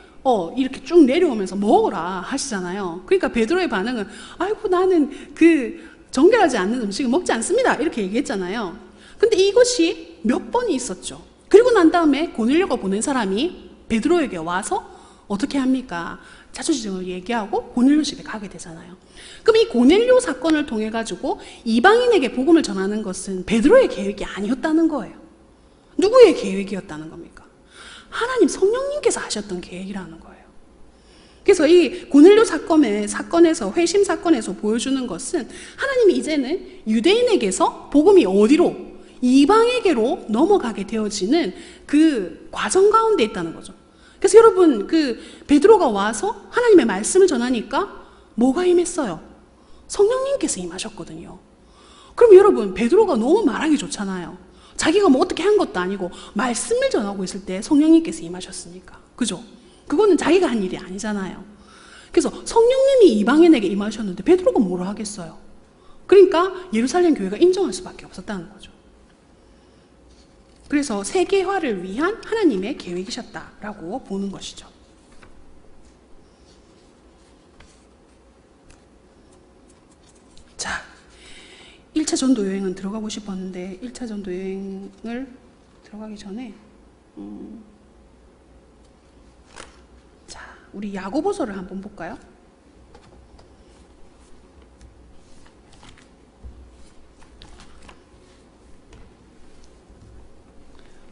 이렇게 쭉 내려오면서 먹어라 하시잖아요. 그러니까 베드로의 반응은 아이고 나는 그 정결하지 않는 음식을 먹지 않습니다 이렇게 얘기했잖아요. 근데 이것이 몇 번이 있었죠. 그리고 난 다음에 고넬료가 보낸 사람이 베드로에게 와서 어떻게 합니까? 자초지종을 얘기하고 고넬료 집에 가게 되잖아요. 그럼 이 고넬료 사건을 통해 가지고 이방인에게 복음을 전하는 것은 베드로의 계획이 아니었다는 거예요. 누구의 계획이었다는 겁니까? 하나님 성령님께서 하셨던 계획이라는 거예요. 그래서 이 고넬료 사건에서 회심 사건에서 보여주는 것은 하나님이 이제는 유대인에게서 복음이 어디로? 이방에게로 넘어가게 되어지는 그 과정 가운데 있다는 거죠. 그래서 여러분 그 베드로가 와서 하나님의 말씀을 전하니까 뭐가 임했어요? 성령님께서 임하셨거든요. 그럼 여러분 베드로가 너무 말하기 좋잖아요. 자기가 뭐 어떻게 한 것도 아니고 말씀을 전하고 있을 때 성령님께서 임하셨으니까. 그죠? 그거는 자기가 한 일이 아니잖아요. 그래서 성령님이 이방인에게 임하셨는데 베드로가 뭐라 하겠어요? 그러니까 예루살렘 교회가 인정할 수밖에 없었다는 거죠. 그래서 세계화를 위한 하나님의 계획이셨다라고 보는 것이죠. 자, 1차 전도 여행은 들어가고 싶었는데 1차 전도 여행을 들어가기 전에 자, 우리 야고보서를 한번 볼까요?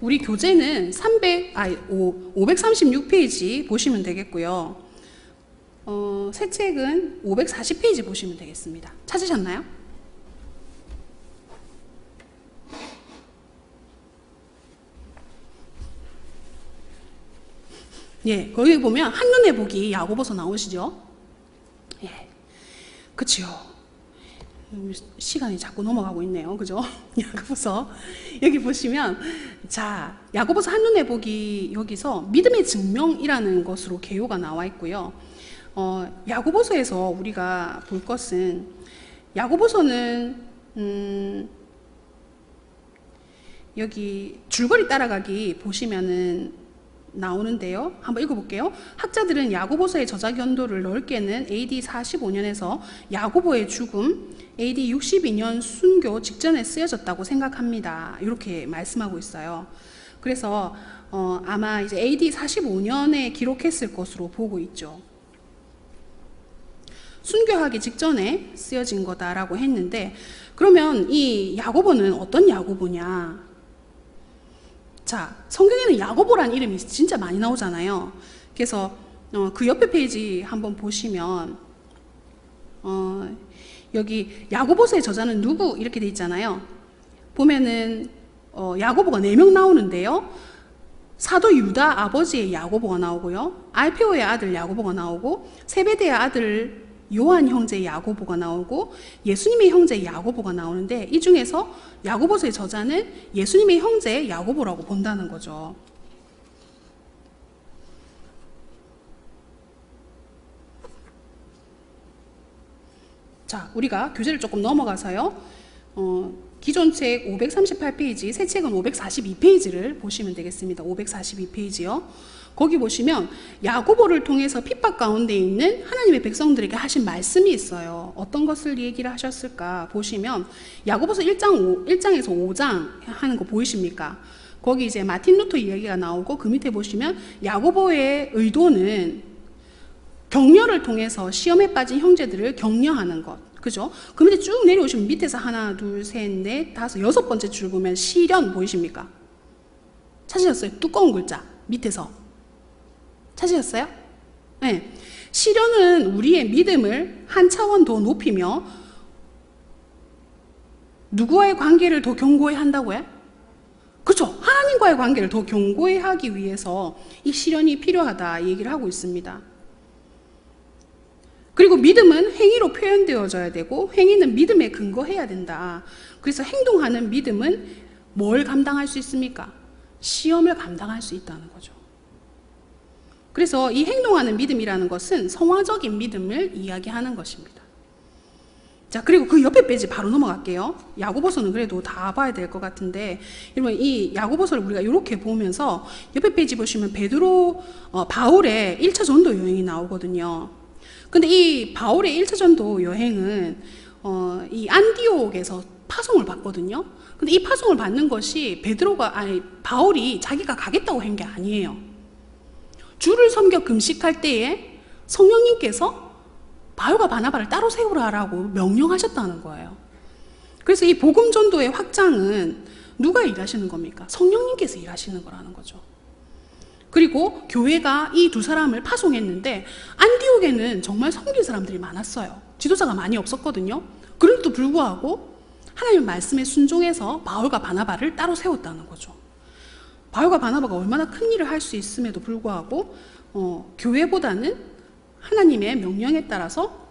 우리 교재는 536페이지 보시면 되겠고요. 새 책은 540페이지 보시면 되겠습니다. 찾으셨나요? 예, 거기 보면 한눈에 보기 야고보서 나오시죠? 예, 그치요. 시간이 자꾸 넘어가고 있네요. 그죠? 야고보서 여기 보시면 자, 야고보서 한눈에 보기 여기서 믿음의 증명이라는 것으로 개요가 나와 있고요. 야고보서에서 우리가 볼 것은 야고보서는 여기 줄거리 따라가기 보시면은 나오는데요. 한번 읽어볼게요. 학자들은 야고보서의 저작 연도를 넓게는 AD 45년에서 야고보의 죽음 AD 62년 순교 직전에 쓰여졌다고 생각합니다. 이렇게 말씀하고 있어요. 그래서 아마 이제 AD 45년에 기록했을 것으로 보고 있죠. 순교하기 직전에 쓰여진 거다라고 했는데, 그러면 이 야고보는 어떤 야고보냐? 자, 성경에는 야고보란 이름이 진짜 많이 나오잖아요. 그래서 그 옆에 페이지 한번 보시면 여기 야고보서의 저자는 누구 이렇게 돼 있잖아요. 보면은 야고보가 4명 나오는데요. 사도 유다 아버지의 야고보가 나오고요. 알페오의 아들 야고보가 나오고, 세베대의 아들 요한 형제의 야고보가 나오고, 예수님의 형제 야고보가 나오는데, 이 중에서 야고보서의 저자는 예수님의 형제 야고보라고 본다는 거죠. 자, 우리가 교재를 조금 넘어가서요. 기존 책 538페이지, 새 책은 542페이지를 보시면 되겠습니다. 542페이지요. 거기 보시면 야고보를 통해서 핍박 가운데 있는 하나님의 백성들에게 하신 말씀이 있어요. 어떤 것을 얘기를 하셨을까 보시면 야고보서 1장에서 5장 하는 거 보이십니까? 거기 이제 마틴 루터 이야기가 나오고, 그 밑에 보시면 야고보의 의도는 격려를 통해서 시험에 빠진 형제들을 격려하는 것. 그죠? 그 밑에 쭉 내려오시면 밑에서 하나, 둘, 셋, 넷, 다섯, 6번째 줄 보면 시련 보이십니까? 찾으셨어요? 두꺼운 글자 밑에서. 찾으셨어요? 네. 시련은 우리의 믿음을 한 차원 더 높이며 누구와의 관계를 더 견고히 한다고요? 그렇죠. 하나님과의 관계를 더 견고히 하기 위해서 이 시련이 필요하다 얘기를 하고 있습니다. 그리고 믿음은 행위로 표현되어져야 되고, 행위는 믿음에 근거해야 된다. 그래서 행동하는 믿음은 뭘 감당할 수 있습니까? 시험을 감당할 수 있다는 거죠. 그래서 이 행동하는 믿음이라는 것은 성화적인 믿음을 이야기하는 것입니다. 자, 그리고 그 옆에 페이지 바로 넘어갈게요. 야고보서는 그래도 다 봐야 될 것 같은데, 여러분 이 야고보서를 우리가 이렇게 보면서 옆에 페이지 보시면 바울의 1차 전도 여행이 나오거든요. 근데 이 바울의 1차 전도 여행은 이 안디옥에서 파송을 받거든요. 근데 이 파송을 받는 것이 바울이 자기가 가겠다고 한 게 아니에요. 주를 섬겨 금식할 때에 성령님께서 바울과 바나바를 따로 세우라라고 명령하셨다는 거예요. 그래서 이 복음 전도의 확장은 누가 일하시는 겁니까? 성령님께서 일하시는 거라는 거죠. 그리고 교회가 이 두 사람을 파송했는데 안디옥에는 정말 섬길 사람들이 많았어요. 지도자가 많이 없었거든요. 그런데도 불구하고 하나님 말씀에 순종해서 바울과 바나바를 따로 세웠다는 거죠. 바울과 바나바가 얼마나 큰 일을 할 수 있음에도 불구하고 교회보다는 하나님의 명령에 따라서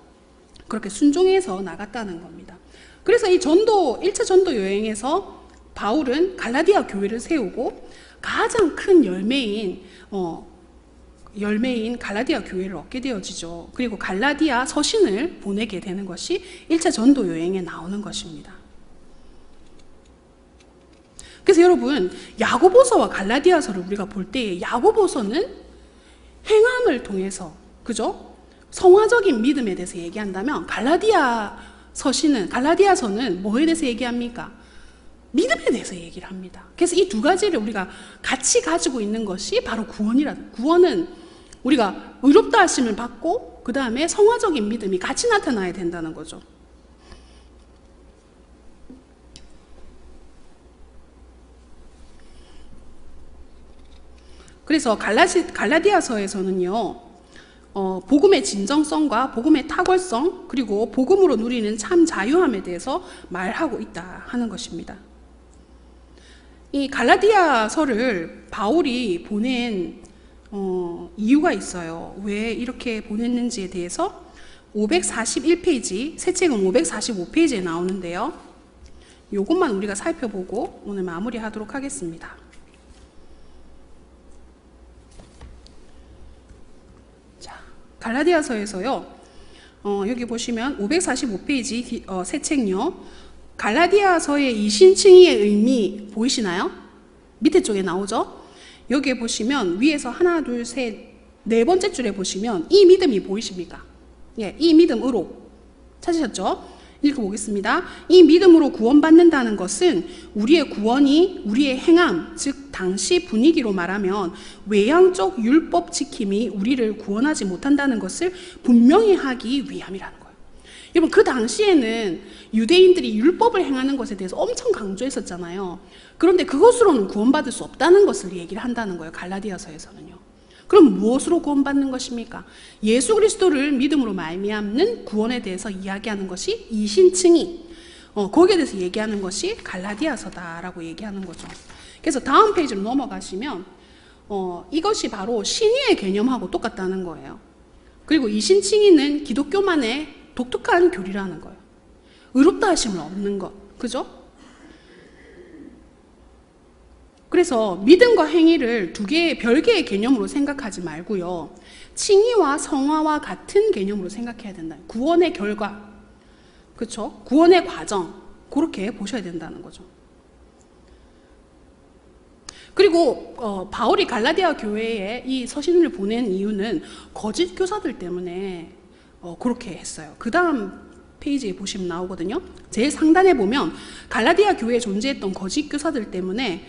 그렇게 순종해서 나갔다는 겁니다. 그래서 이 1차 전도 여행에서 바울은 갈라디아 교회를 세우고 가장 큰 열매인 갈라디아 교회를 얻게 되어지죠. 그리고 갈라디아 서신을 보내게 되는 것이 1차 전도 여행에 나오는 것입니다. 그래서 여러분 야고보서와 갈라디아서를 우리가 볼 때 야고보서는 행함을 통해서, 그죠? 성화적인 믿음에 대해서 얘기한다면 갈라디아서는 뭐에 대해서 얘기합니까? 믿음에 대해서 얘기를 합니다. 그래서 이 두 가지를 우리가 같이 가지고 있는 것이 바로 구원은 우리가 의롭다 하심을 받고 그 다음에 성화적인 믿음이 같이 나타나야 된다는 거죠. 그래서 갈라디아서에서는요, 복음의 진정성과 복음의 탁월성, 그리고 복음으로 누리는 참 자유함에 대해서 말하고 있다 하는 것입니다. 이 갈라디아서를 바울이 보낸 이유가 있어요. 왜 이렇게 보냈는지에 대해서 541페이지, 새 책은 545페이지에 나오는데요. 이것만 우리가 살펴보고 오늘 마무리하도록 하겠습니다. 갈라디아서에서요, 여기 보시면 545페이지 새 책요, 갈라디아서의 이신칭의의 의미 보이시나요? 밑에 쪽에 나오죠? 여기에 보시면 위에서 하나, 둘, 셋, 네 번째 줄에 보시면 이 믿음이 보이십니까? 예, 이 믿음으로 찾으셨죠? 읽어보겠습니다. 이 믿음으로 구원받는다는 것은 우리의 구원이 우리의 행함, 즉 당시 분위기로 말하면 외향적 율법 지킴이 우리를 구원하지 못한다는 것을 분명히 하기 위함이라는 거예요. 여러분 그 당시에는 유대인들이 율법을 행하는 것에 대해서 엄청 강조했었잖아요. 그런데 그것으로는 구원받을 수 없다는 것을 얘기를 한다는 거예요. 갈라디아서에서는요. 그럼 무엇으로 구원받는 것입니까? 예수 그리스도를 믿음으로 말미암는 구원에 대해서 이야기하는 것이 이신칭의, 거기에 대해서 얘기하는 것이 갈라디아서다라고 얘기하는 거죠. 그래서 다음 페이지로 넘어가시면 이것이 바로 신의의 개념하고 똑같다는 거예요. 그리고 이신칭의는 기독교만의 독특한 교리라는 거예요. 의롭다 하심을 얻는 것, 그죠? 그래서 믿음과 행위를 두 개의 별개의 개념으로 생각하지 말고요, 칭의와 성화와 같은 개념으로 생각해야 된다. 구원의 결과, 그렇죠? 구원의 과정, 그렇게 보셔야 된다는 거죠. 그리고 바울이 갈라디아 교회에 이 서신을 보낸 이유는 거짓 교사들 때문에 그렇게 했어요. 그 다음 페이지에 보시면 나오거든요. 제일 상단에 보면 갈라디아 교회에 존재했던 거짓 교사들 때문에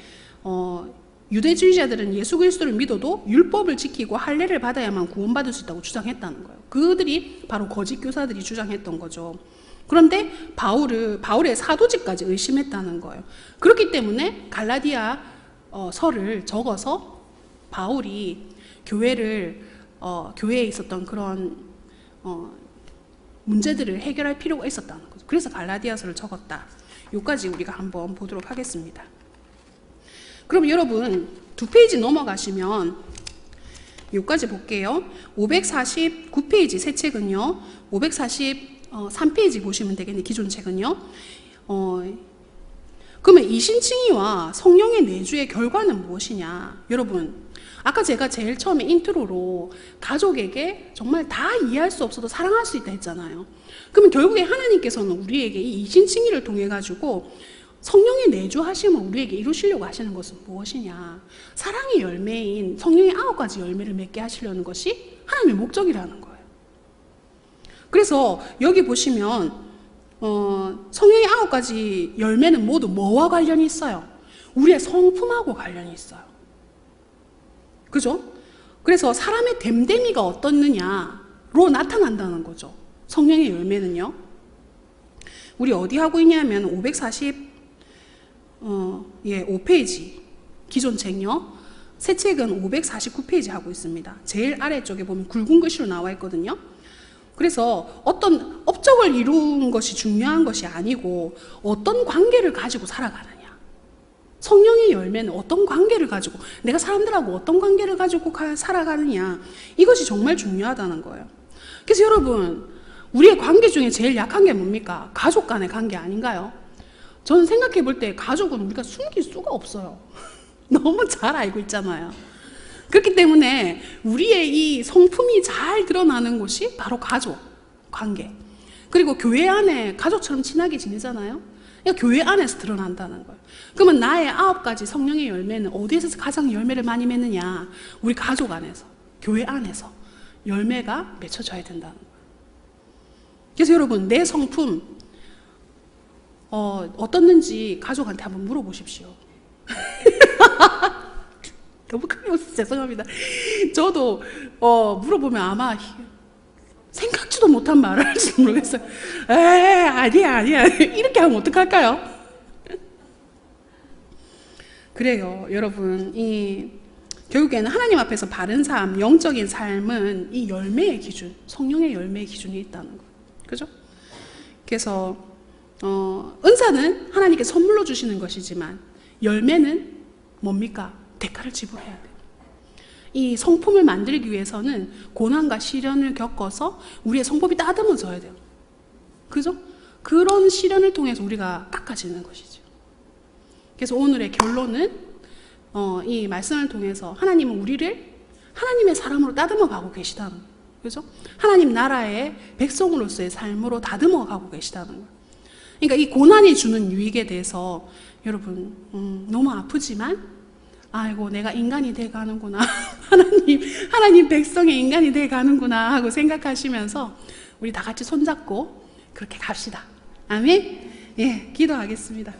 유대주의자들은 예수 그리스도를 믿어도 율법을 지키고 할례를 받아야만 구원받을 수 있다고 주장했다는 거예요. 그들이 바로 거짓 교사들이 주장했던 거죠. 그런데 바울의 사도직까지 의심했다는 거예요. 그렇기 때문에 갈라디아 서를 적어서 바울이 교회에 있었던 그런 문제들을 해결할 필요가 있었다는 거죠. 그래서 갈라디아서를 적었다. 여기까지 우리가 한번 보도록 하겠습니다. 그럼 여러분 두 페이지 넘어가시면 여기까지 볼게요. 549페이지 새 책은요, 543페이지 보시면 되겠네. 기존 책은요. 그러면 이신칭의와 성령의 내주의 결과는 무엇이냐? 여러분 아까 제가 제일 처음에 인트로로 가족에게 정말 다 이해할 수 없어도 사랑할 수 있다 했잖아요. 그러면 결국에 하나님께서는 우리에게 이 이신칭의를 통해 가지고 성령의 내주하심을 우리에게 이루시려고 하시는 것은 무엇이냐? 사랑의 열매인 성령의 9가지 열매를 맺게 하시려는 것이 하나님의 목적이라는 거예요. 그래서 여기 보시면 성령의 9가지 열매는 모두 뭐와 관련이 있어요? 우리의 성품하고 관련이 있어요. 그죠? 그래서 사람의 됨됨이가 어떻느냐로 나타난다는 거죠. 성령의 열매는요. 우리 어디 하고 있냐면 5페이지 기존 책요. 새 책은 549페이지 하고 있습니다. 제일 아래쪽에 보면 굵은 글씨로 나와 있거든요. 그래서 어떤 업적을 이룬 것이 중요한 것이 아니고 어떤 관계를 가지고 살아가느냐. 성령의 열매는 어떤 관계를 가지고, 내가 사람들하고 어떤 관계를 가지고 살아가느냐, 이것이 정말 중요하다는 거예요. 그래서 여러분, 우리의 관계 중에 제일 약한 게 뭡니까? 가족 간의 관계 아닌가요? 저는 생각해 볼 때 가족은 우리가 숨길 수가 없어요. 너무 잘 알고 있잖아요. 그렇기 때문에 우리의 이 성품이 잘 드러나는 곳이 바로 가족 관계. 그리고 교회 안에 가족처럼 친하게 지내잖아요. 그러니까 교회 안에서 드러난다는 거예요. 그러면 나의 9가지 성령의 열매는 어디에서 가장 열매를 많이 맺느냐? 우리 가족 안에서, 교회 안에서 열매가 맺혀져야 된다는 거예요. 그래서 여러분, 내 성품 어떻는지 가족한테 한번 물어보십시오. 너무 크게 웃어서 죄송합니다. 저도 물어보면 아마 생각지도 못한 말을 할지 모르겠어요. 아니야 이렇게 하면 어떡할까요? 그래요, 여러분. 결국에는 하나님 앞에서 바른 삶, 영적인 삶은 이 열매의 기준, 성령의 열매의 기준이 있다는 거예요. 그죠? 그래서 은사는 하나님께 선물로 주시는 것이지만 열매는 뭡니까? 대가를 지불해야 돼요. 이 성품을 만들기 위해서는 고난과 시련을 겪어서 우리의 성품이 따듬어져야 돼요. 그죠? 그런 시련을 통해서 우리가 깎아지는 것이죠. 그래서 오늘의 결론은 이 말씀을 통해서 하나님은 우리를 하나님의 사람으로 따듬어 가고 계시다는 거예요. 그죠? 하나님 나라의 백성으로서의 삶으로 다듬어 가고 계시다는 거예요. 그러니까 이 고난이 주는 유익에 대해서 여러분 너무 아프지만 아이고 내가 인간이 돼 가는구나. 하나님 백성의 인간이 돼 가는구나 하고 생각하시면서 우리 다 같이 손잡고 그렇게 갑시다. 아멘. 예, 기도하겠습니다.